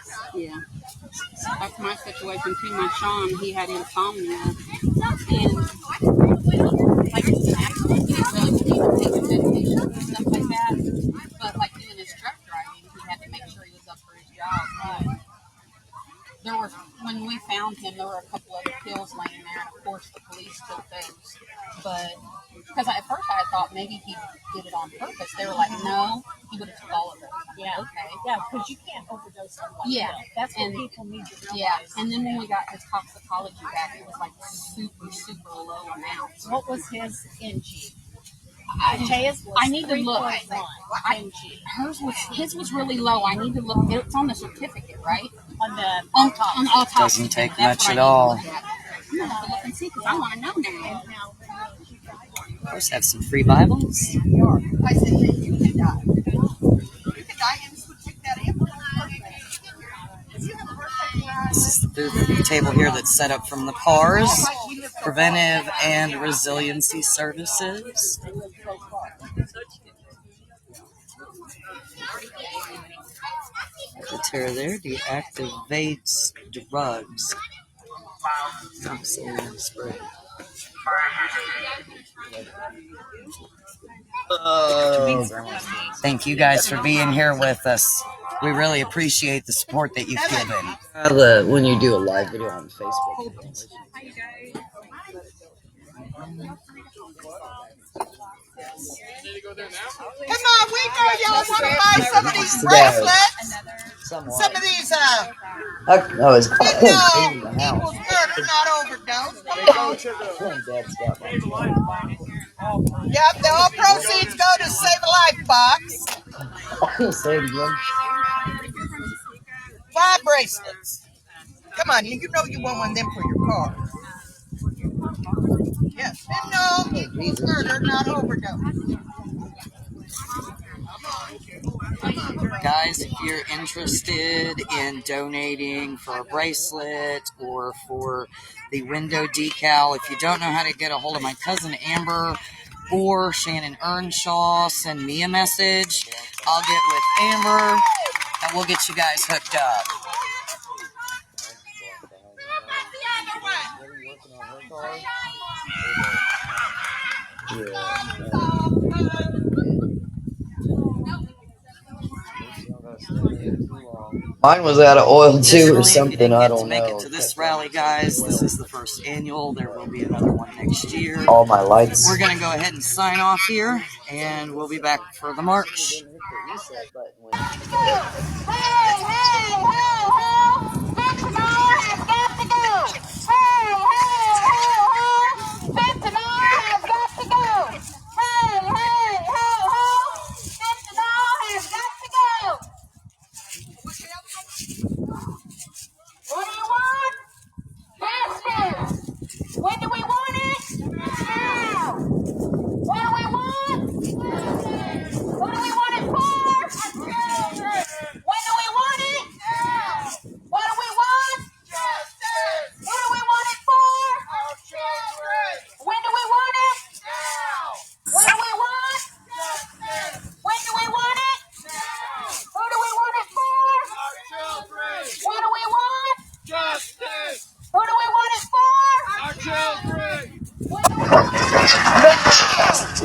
So. Yeah. That's my situation too. My Sean, he had insomnia. And like, actually, he didn't really believe in taking medication and stuff like that. But like doing his truck driving, he had to make sure he was up for his job. But there were, when we found him, there were a couple other pills laying there, and of course the police took those. But because at first I thought maybe he did it on purpose. They were like, no, he would have took all of it. Yeah. Okay. Yeah, because you can't overdose on like Yeah. that. That's what people need to realize. Yeah. And then when we got his toxicology back, it was like super, super low amounts. What was his NG? I need to look. His was really low. I need to look. It's on the certificate, right? On the autopsy. Doesn't take much at all. I'm gonna have to look and see because I want to know now. Of course, have some free Bibles. I said, you can die. You can die and this would take that in. This is the booth table here that's set up from the PARS, Preventive and Resiliency Services. The terror there deactivates drugs. Absolutely spray. Thank you guys for being here with us. We really appreciate the support that you've given. When you do a live video on Facebook. Come on, we know y'all want to buy some of these bracelets. Some of these, equals murder, not overdose. Come on. Yep, the all proceeds go to Save a Life box. Say it again. 5 bracelets. Come on, you know you want one of them for your car. Yes, fentanyl equals murder, not overdose. Guys, if you're interested in donating for a bracelet or for the window decal, if you don't know how to get a hold of my cousin Amber or Shannon Earnshaw, send me a message. I'll get with Amber and we'll get you guys hooked up. Mine was out of oil too, or something. I don't know. Make it to this rally, guys. This is the first annual. There will be another one next year. All my lights. We're gonna go ahead and sign off here, and we'll be back for the march. Hey, hey, hey, hey! Fentanyl has got to go! Hey, hey, hey, hey! Fentanyl has got to go! Hey, hey, hey, hey! Fentanyl has got to go! What do you want? Faster! When do we want it?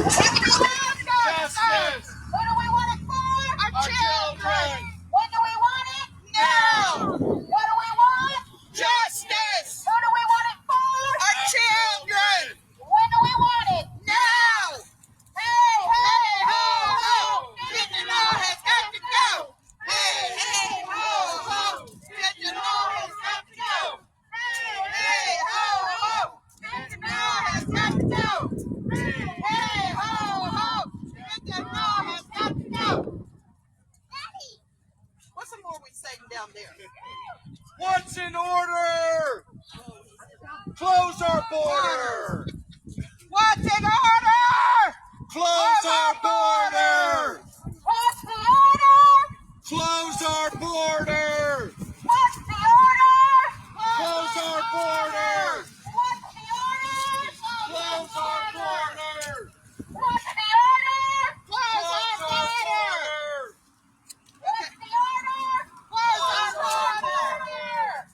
Justice! What do we want it for? Our children! When do we want it? Now! What do we want? Justice! Who do we want it for? Our children! When do we want it? Now! Hey, hey, ho, ho! Fentanyl has got to go! Hey, hey, ho, ho! Fentanyl has got to go! Hey, hey, ho, ho! Fentanyl has got to go! Hey, hey, ho, ho! Fentanyl has got to go! What's some more we saying down there? What's in order? Close our border! What's in order? Close our border! What's the order? Close our border! What's the order? Close our border! What's the order? Close our border! What's the order? Close our border! What's the order? Close our border!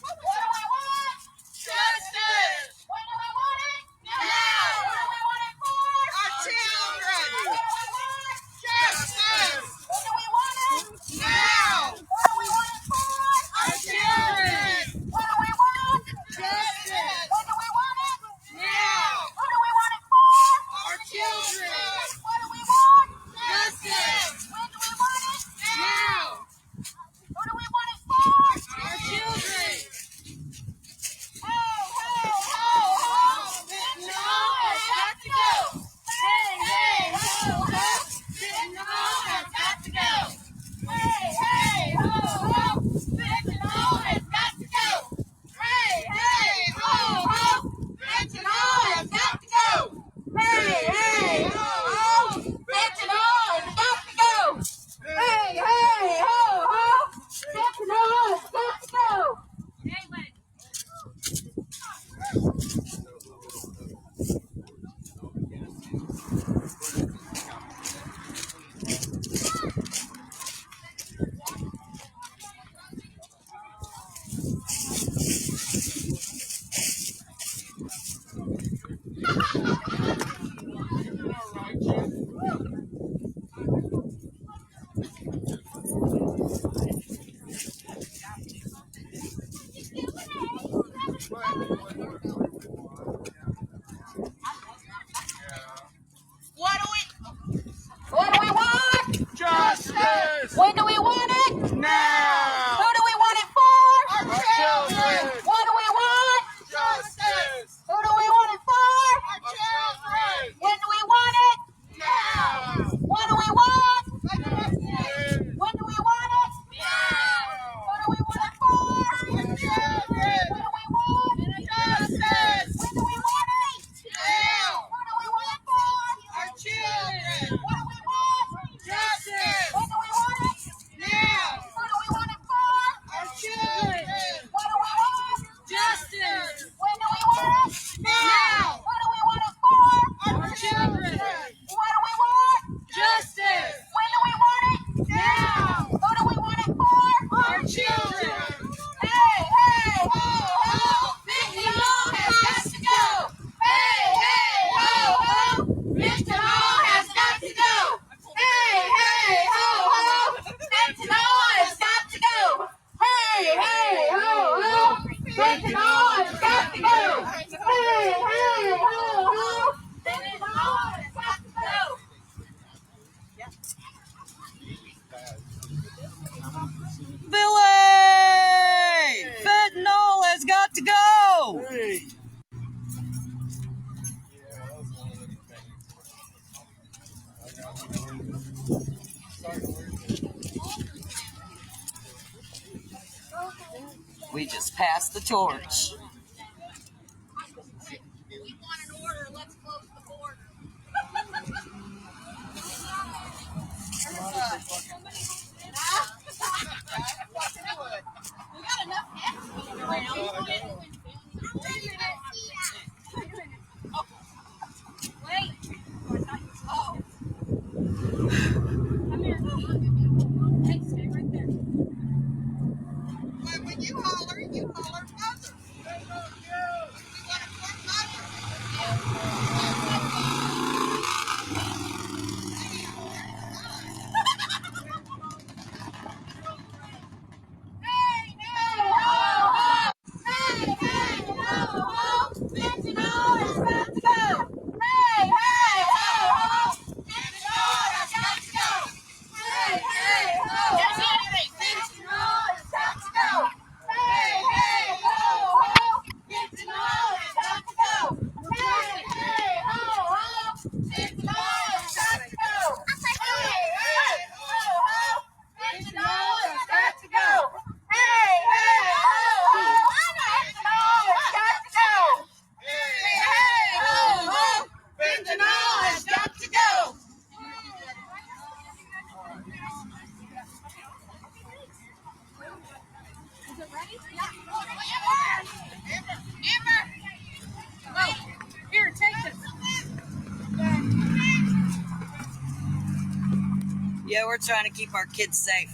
What do we want? Justice! When do we want it? Now! What do we want it for? Our children! What do we want? Justice! When do we want it? Now! What do we want it for? Our children! What do we want? Justice! When do we want it? Now! Who do we want it for? Our children! What do we want? Justice! When do we want it? Now! Who do we want it for? Our children! Ho, ho, ho, ho! Fentanyl has got to go! Hey, hey, ho, ho! Fentanyl has got to go! Hey, hey, ho, ho! Fentanyl has got to go! Hey, hey, ho, ho! Fentanyl has got to go! Hey, hey, ho, ho! Fentanyl has got to go! Hey, hey, ho, ho! Fentanyl has got to go! What do we want? Justice! When do we want it? Now! Who do we want it for? Our children! What do we want? Justice! Who do we want it for? Our children! When do we want it? Now! What do we want? Justice! When do we want it? Now! Who do we want it for? Our children! What do we want? Justice! When do we want it? Now! Who do we want it for? Our children! What do we want? Justice! When do we want it? Now! Who do we want it for? Our children! What do we want? Justice! When do we want it? Now! Who do we want it for? Our children! What do we want? Justice! When do we want it? Now! Who do we want it for? Our children! Hey, hey, ho, ho! Fentanyl has got to go! Hey, hey, ho, ho! Fentanyl has got to go! Hey, hey, ho, ho! Fentanyl has got to go! Hey, hey, ho, ho! Fentanyl has got to go! Hey, hey, ho, ho! Fentanyl has got to go! Billy! Fentanyl has got to go! We just passed the torch. We want an order. Let's close the border. We got enough X around. Wait. Oh. Come here. Hey, stay right there. When you holler, mother. Yeah, we're trying to keep our kids safe.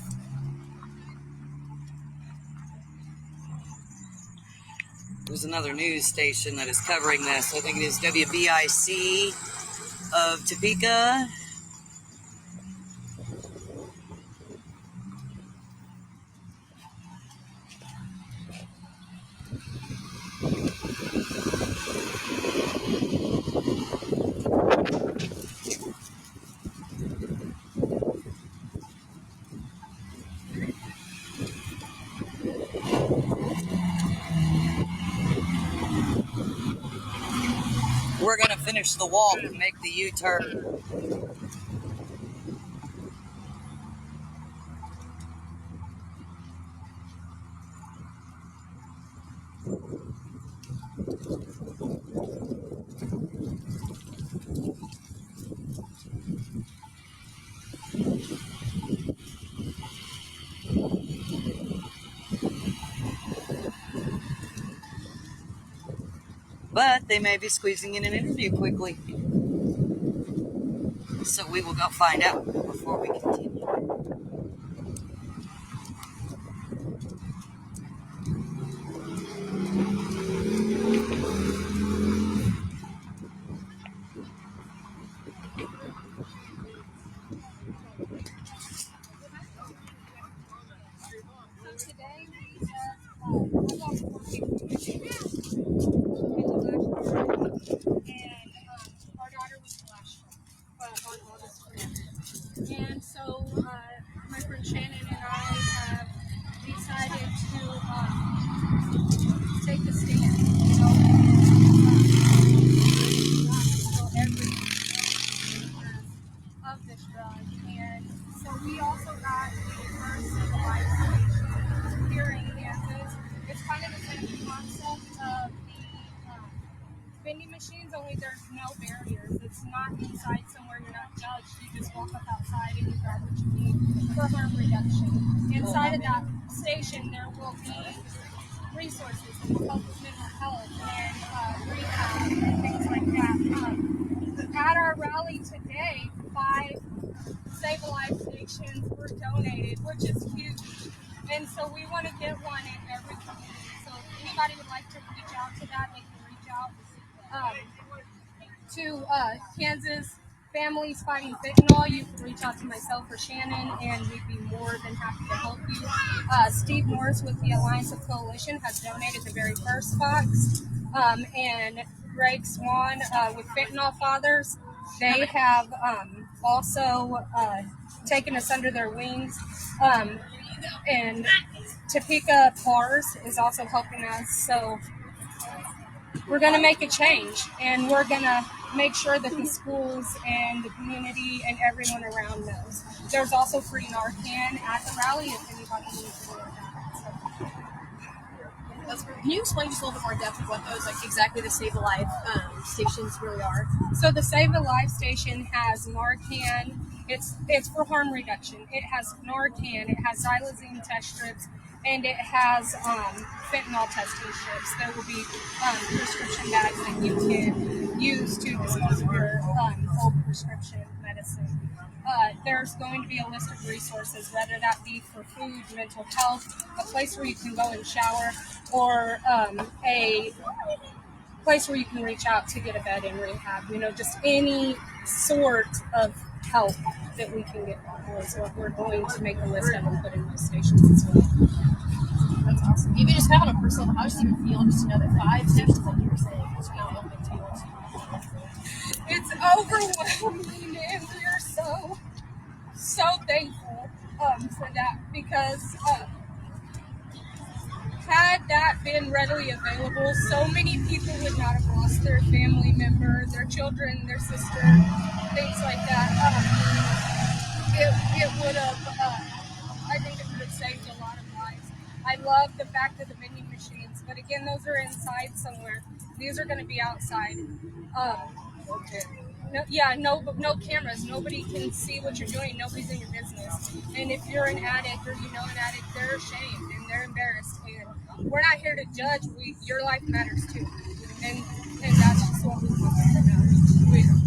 There's another news station that is covering this. I think it is WBIC of Topeka. We're going to finish the walk and make the U-turn. But they may be squeezing in an interview quickly. So we will go find out before we continue. And so my friend Shannon and I have decided to take a stand, you know, of this drug. And so we also got the first civil rights station here in Kansas. It's kind of the same concept of the vending machines, only there's no barriers. It's not inside somewhere, you're not judged. You just walk up outside and you grab what you need for harm reduction. Inside of that station, there will be resources that will help with mental health and rehab and things like that. At our rally today, 5 Save a Life stations were donated, which is huge. And so we want to get one in every community. So if anybody would like to reach out to that, they can reach out to Kansas Families Fighting Fentanyl. You can reach out to myself or Shannon, and we'd be more than happy to help you. Steve Morris with the Alliance of Coalition has donated the very first box, and Greg Swan with Fentanyl Fathers, they have also taken us under their wings, and Topeka PARS is also helping us. So we're going to make a change, and we're going to make sure that the schools and the community and everyone around knows. There's also free Narcan at the rally if anybody needs to know that. That's great. Can you explain just a little bit more depth of what those, like exactly the Save a Life stations really are? So the Save a Life station has Narcan. It's for harm reduction. It has Narcan. It has xylazine test strips. And it has fentanyl testing strips. There will be prescription bags that you can use to dispose of your old prescription medicine. There's going to be a list of resources, whether that be for food, mental health, a place where you can go and shower, or a place where you can reach out to get a bed in rehab. You know, just any sort of help that we can get. So we're going to make a list of and put in those stations as well. That's awesome. Even just kind of on a personal level, how does it even feel just to know that 5 stations, like you were saying, is now open to us? It's overwhelming, and we're so thankful for that, because had that been readily available, so many people would not have lost their family member, their children, their sister, things like that. It would have, I think it would have saved a lot of lives. I love the fact of the vending machines, but again, those are inside somewhere. These are going to be outside. No cameras. Nobody can see what you're doing. Nobody's in your business. And if you're an addict or you know an addict, they're ashamed and they're embarrassed. And we're not here to judge. Your life matters too. And that's just what we want to know.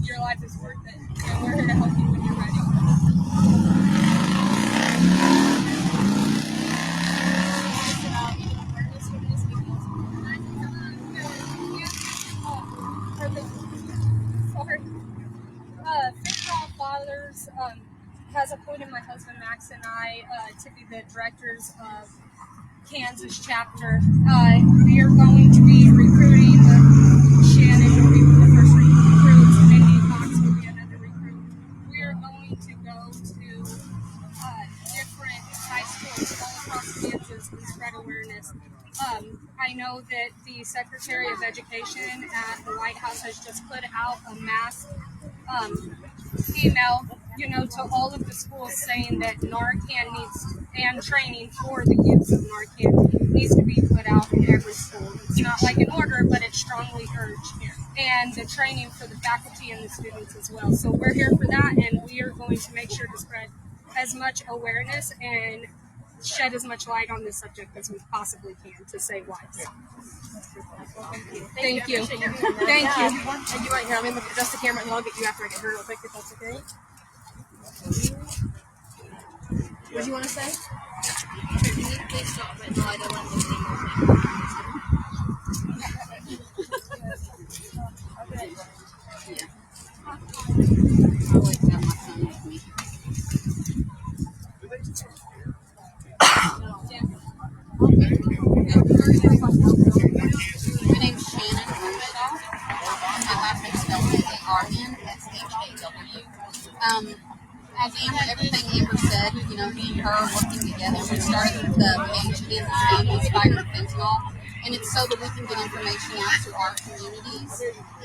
Your life is worth it. And we're here to help you when you're ready. Davis has appointed my husband Max and I to be the directors of Kansas chapter. We are going to be recruiting. Shannon will be one of the first recruits. Mindy Cox will be another recruit. We are going to go to different high schools all across Kansas and spread awareness. I know that the Secretary of Education at the White House has just put out a mass email, to all of the schools saying that Narcan needs, and training for the use of Narcan needs to be put out in every school. It's not like an order, but it's strongly urged. And the training for the faculty and the students as well. So we're here for that, and we are going to make sure to spread as much awareness and shed as much light on this subject as we possibly can to save lives. Thank you. Thank you. And you right here. I'm going to adjust the camera, and then I'll get you after I get her real quick, if that's okay. What do you want to say? Can you please stop it? No, I don't want to say I like to have my son with me. My name's Shannon Earnshaw, and my last name is spelled A-R-N-S-H-A-W. As everything Amber said, me and her working together, we started the page Kansas Families Fighting Fentanyl, and it's so that we can get information out to our communities.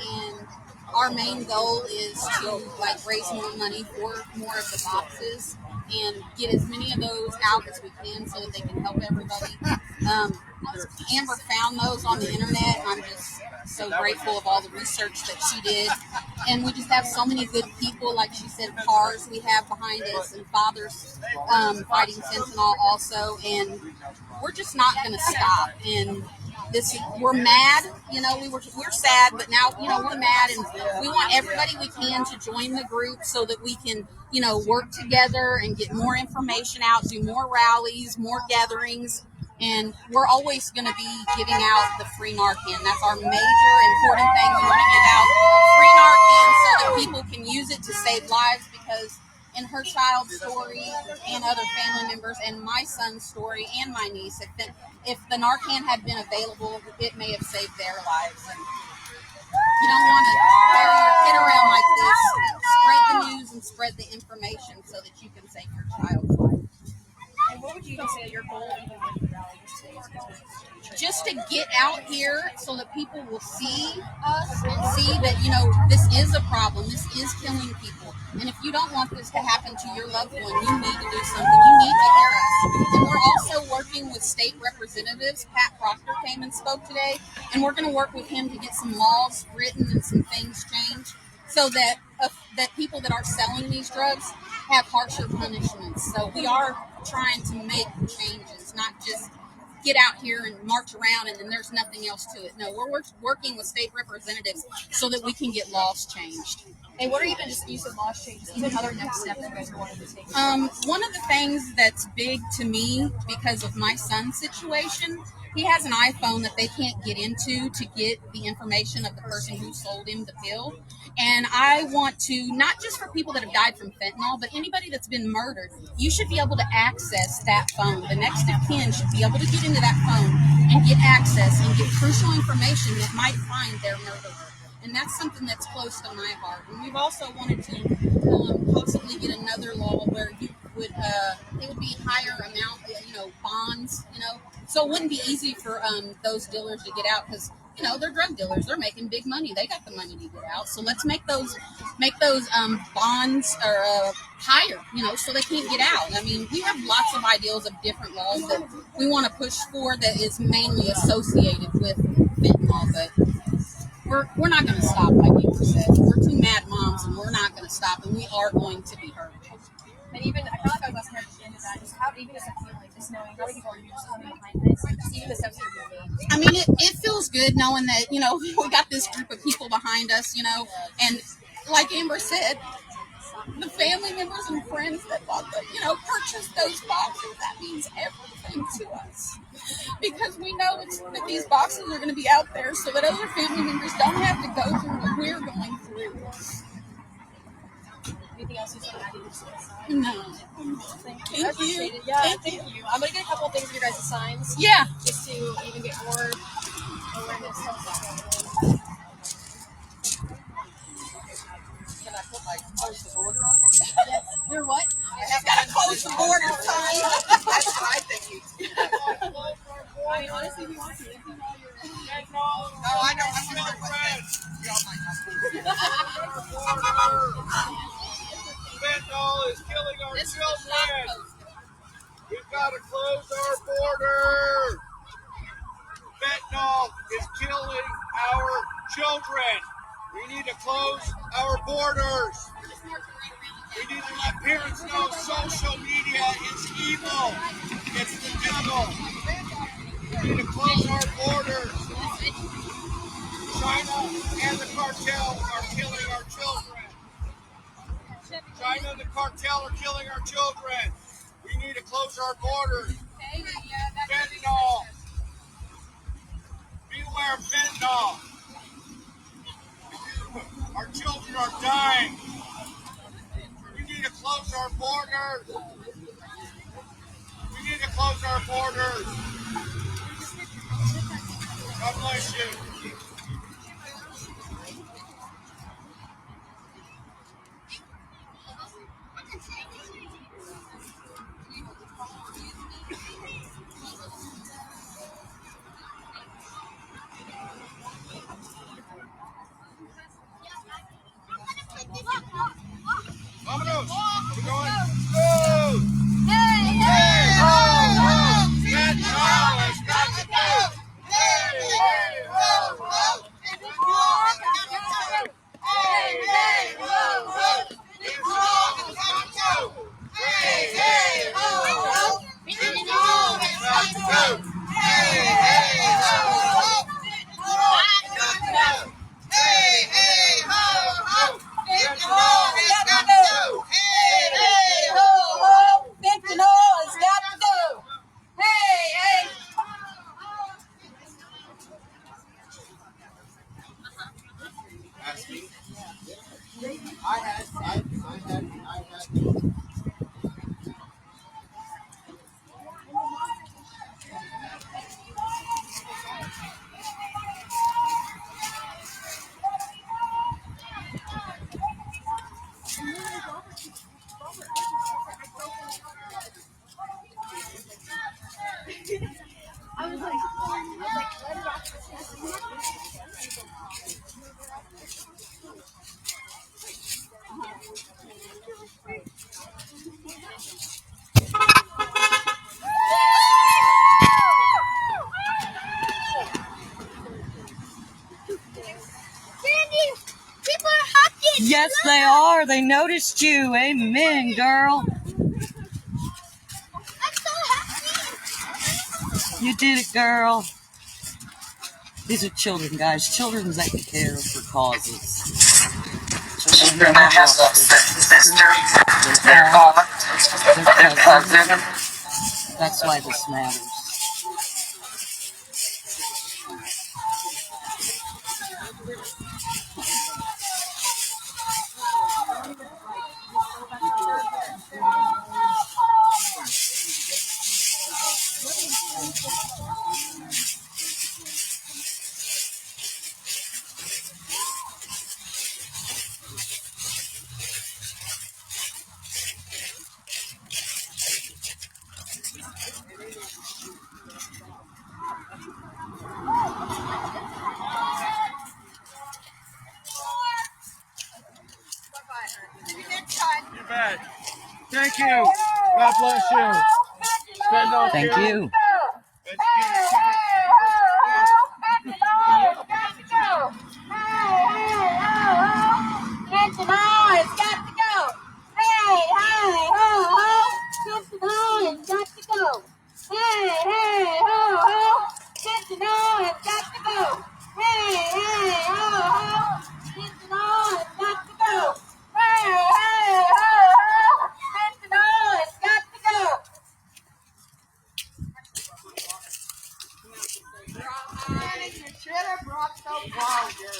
And our main goal is to raise more money for more of the boxes and get as many of those out as we can so that they can help everybody. Amber found those on the internet, and I'm just so grateful of all the research that she did. And we just have so many good people, like she said, cars we have behind us, and fathers fighting fentanyl also, and we're just not going to stop. And we're mad, we're sad, but now, we're mad, and we want everybody we can to join the group so that we can, work together and get more information out, do more rallies, more gatherings. And we're always going to be giving out the free Narcan. That's our major important thing. We want to give out free Narcan so that people can use it to save lives, because in her child's story and other family members and my son's story and my niece, if the Narcan had been available, it may have saved their lives. And you don't want to carry your kid around like this. Spread the news and spread the information so that you can save your child's life. And what would you even say your goal even with the rally is today? Just to get out here so that people will see us and see that, this is a problem. This is killing people. And if you don't want this to happen to your loved one, you need to do something. You need to hear us. And we're also working with state representatives. Pat Proctor came and spoke today, and we're going to work with him to get some laws written and some things changed so that people that are selling these drugs have harsher punishments. So we are trying to make changes, not just get out here and march around and then there's nothing else to it. No, we're working with state representatives so that we can get laws changed. And what are even just use of laws changes, even other next steps you guys are wanting to take? One of the things that's big to me because of my son's situation, he has an iPhone that they can't get into to get the information of the person who sold him the pill. And I want to, not just for people that have died from fentanyl, but anybody that's been murdered, you should be able to access that phone. The next of kin should be able to get into that phone and get access and get crucial information that might find their murderer. And that's something that's close to my heart. And we've also wanted to possibly get another law where you would, it would be higher amount, bonds, so it wouldn't be easy for those dealers to get out because, they're drug dealers. They're making big money. They got the money to get out. So let's make those bonds higher, so they can't get out. I mean, we have lots of ideals of different laws that we want to push for that is mainly associated with fentanyl, but we're not going to stop, like Amber said. We're two mad moms, and we're not going to stop, and we are going to be heard. And even, I feel like I wasn't at the end of that, just how, even as a family, just knowing how many people are just coming behind this, and just even the steps you're doing. I mean, it feels good knowing that, we got this group of people behind us, and like Amber said, the family members and friends that bought the, purchased those boxes, that means everything to us. Because we know that these boxes are going to be out there so that other family members don't have to go through what we're going through. Anything else you want to add? No. Thank you. I appreciate it. Yeah, thank you. I'm gonna get a couple of things of your guys' signs. Yeah. Just to even get more awareness. Can I put my close the border on it? You're what? I have got to close the border sign. That's what I think. I mean, honestly, if you want to, if you know you're. No, I don't. I'm going to Fentanyl is killing our children. We've got to close our border. Fentanyl is killing our children. We need to close our borders. We need to let parents know social media is evil. It's the devil. We need to close our borders. China and the cartel are killing our children. China and the cartel are killing our children. We need to close our borders. Fentanyl. Beware of fentanyl. Our children are dying. We need to close our borders. We need to close our borders. God bless you. Vámonos. We're going. Go. Hey, hey, ho, ho. Fentanyl has got to go. Hey, hey, ho, ho. Fentanyl has got to go. Hey, hey, ho, ho. Fentanyl has got to go. Hey, hey, ho, ho. Fentanyl has got to go. Hey, hey, ho, ho. Fentanyl has got to go. Hey, hey, ho, ho. Fentanyl has got to go. Hey, hey, ho, ho. Fentanyl has got to go. Hey, hey. Ask me. I had. Yes, they are. They noticed you. Amen, girl. You did it, girl. These are children, guys. Children that care for causes. Children that have lost their sister, their father, their cousin. That's why this matters. You bet. Thank you. God bless you. Thank you. Fentanyl has got to go. Hey, hey, ho, ho. Fentanyl has got to go. Hey, hey, ho, ho. Fentanyl has got to go. Hey, hey, ho, ho. Fentanyl has got to go. Hey, hey, ho, ho. Fentanyl has got to go. You should have brought the water.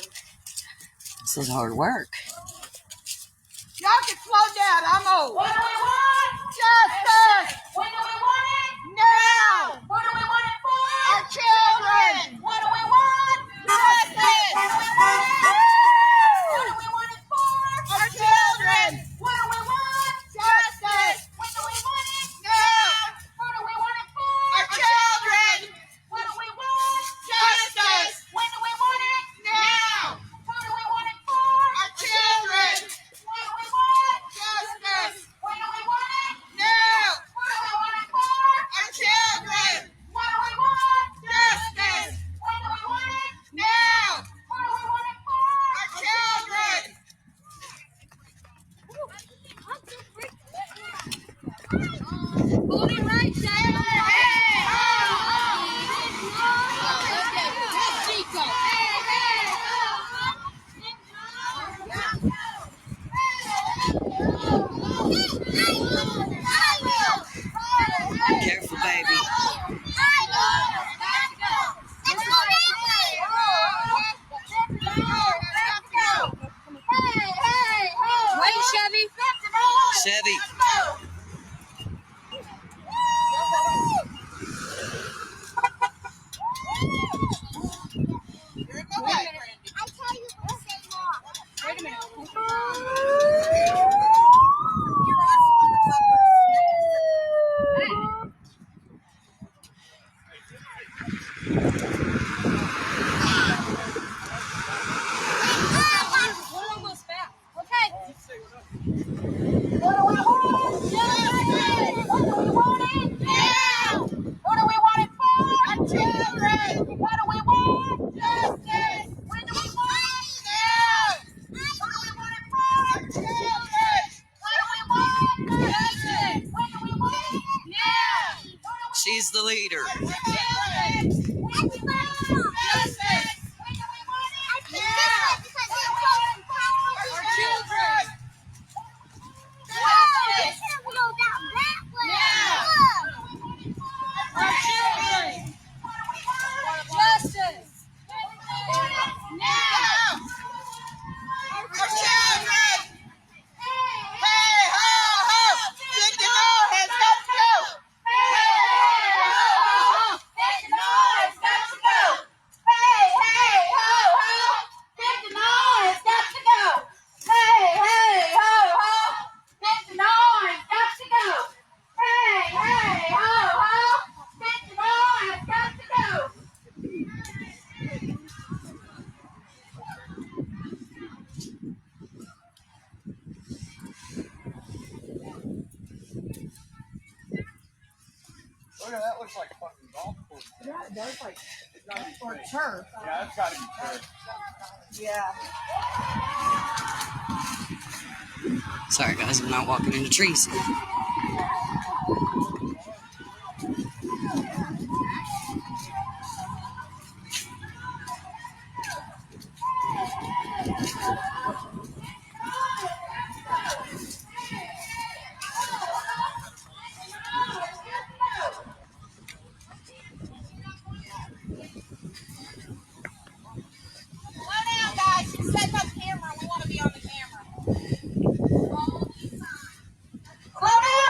This is hard work. Y'all can slow down. I'm old. What do we want? Justice. When do we want it? Now. Who do we want it for? Our children. What do we want? Justice. When do we want it? Who do we want it for? Our children. What do we want? Justice. When do we want it? Now. Who do we want it for? Our children. What do we want? Justice. When do we want it? Now. Who do we want it for? Our children. What do we want? Justice. When do we want it? Now. Who do we want it for? Our children. What do we want? Justice. When do we want it? Now. Who do we want it for? Our children. Voting rights day. Careful, baby. Wait, Chevy. Chevy. You're in my way, Brandy. I tell you to stay long. Wait a minute. She's the leader. Look at that, looks like a fucking golf course. Yeah, it does like or turf. Yeah, that's gotta be turf. Yeah. Sorry, guys, I'm not walking into trees. Slow down, guys. Set up camera. We want to be on the camera. Slow down.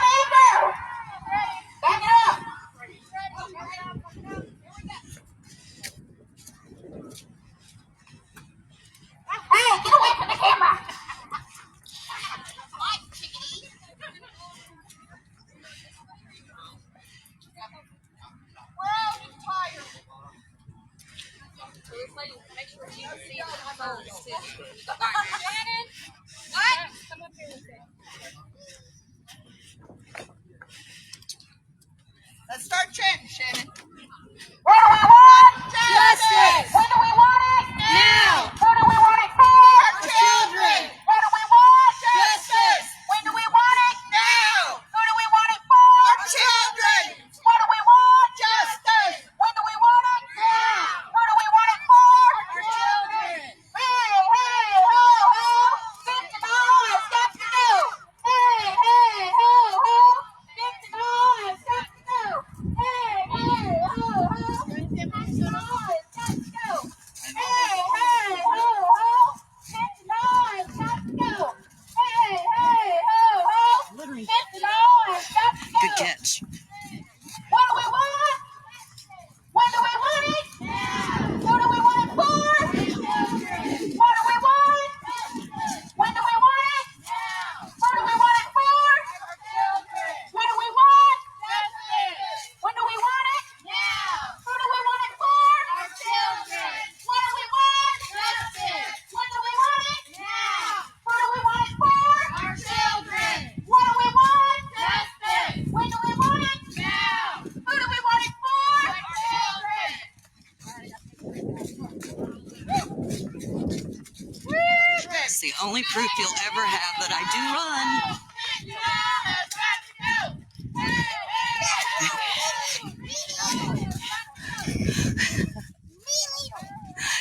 ever have that I do run.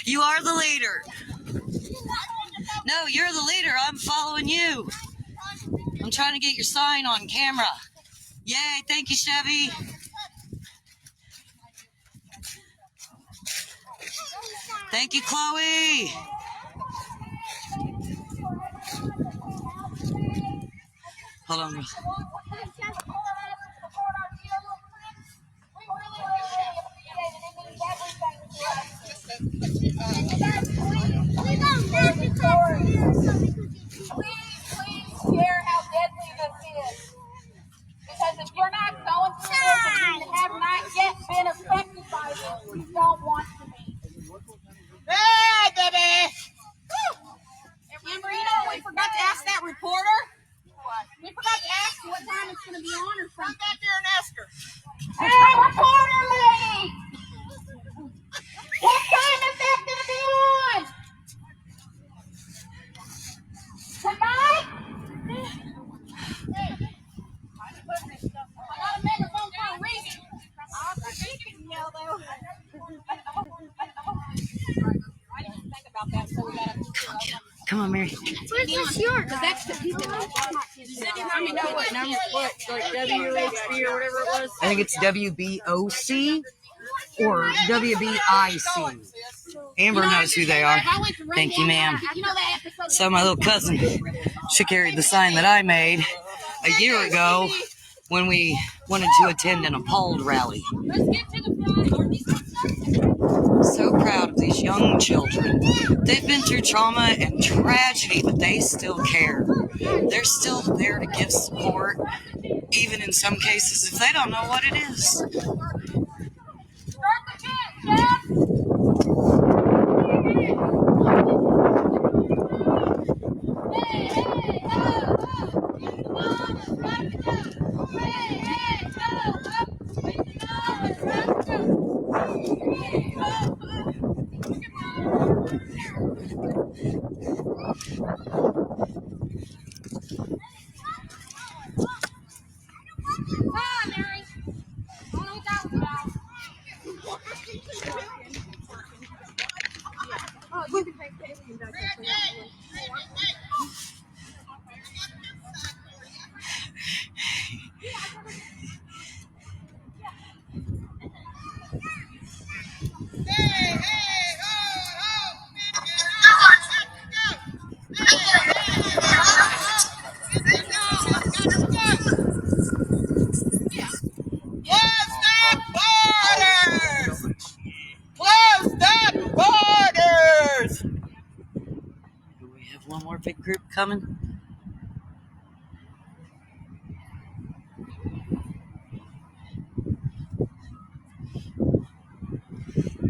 You are the leader. No, you're the leader. I'm following you. I'm trying to get your sign on camera. Yay, thank you, Chevy. Thank you, Chloe. Hold on. Please share how deadly this is. Because if you're not going through this and you have not yet been affected by this, you don't want to be. Hey, baby! Amber, you know we forgot to ask that reporter? What? We forgot to ask you what time it's going to be on or something. Come back here and ask her. Hey, reporter lady! What time is that going to be on? Tonight? I got a megaphone for a reason. I'll speak and yell though. I didn't think about that, so we got to. Come on, Mary. Where's this yours? Because that's the people. I mean, know what number? What, like WHB or whatever it was? I think it's WBOC or WBIC. Amber knows who they are. Thank you, ma'am. So my little cousin, she carried the sign that I made a year ago when we wanted to attend an appalled rally. So proud of these young children. They've been through trauma and tragedy, but they still care. They're still there to give support, even in some cases if they don't know what it is. One more big group coming.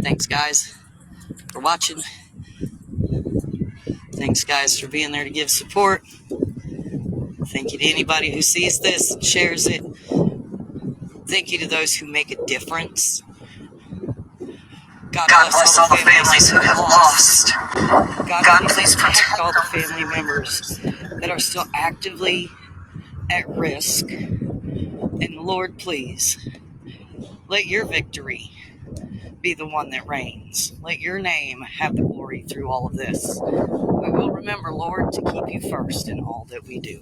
Thanks, guys, for watching. Thanks, guys, for being there to give support. Thank you to anybody who sees this and shares it. Thank you to those who make a difference. God bless all the families who have lost. God, please protect all the family members that are still actively at risk. And Lord, please, let your victory be the one that reigns. Let your name have the glory through all of this. We will remember, Lord, to keep you first in all that we do.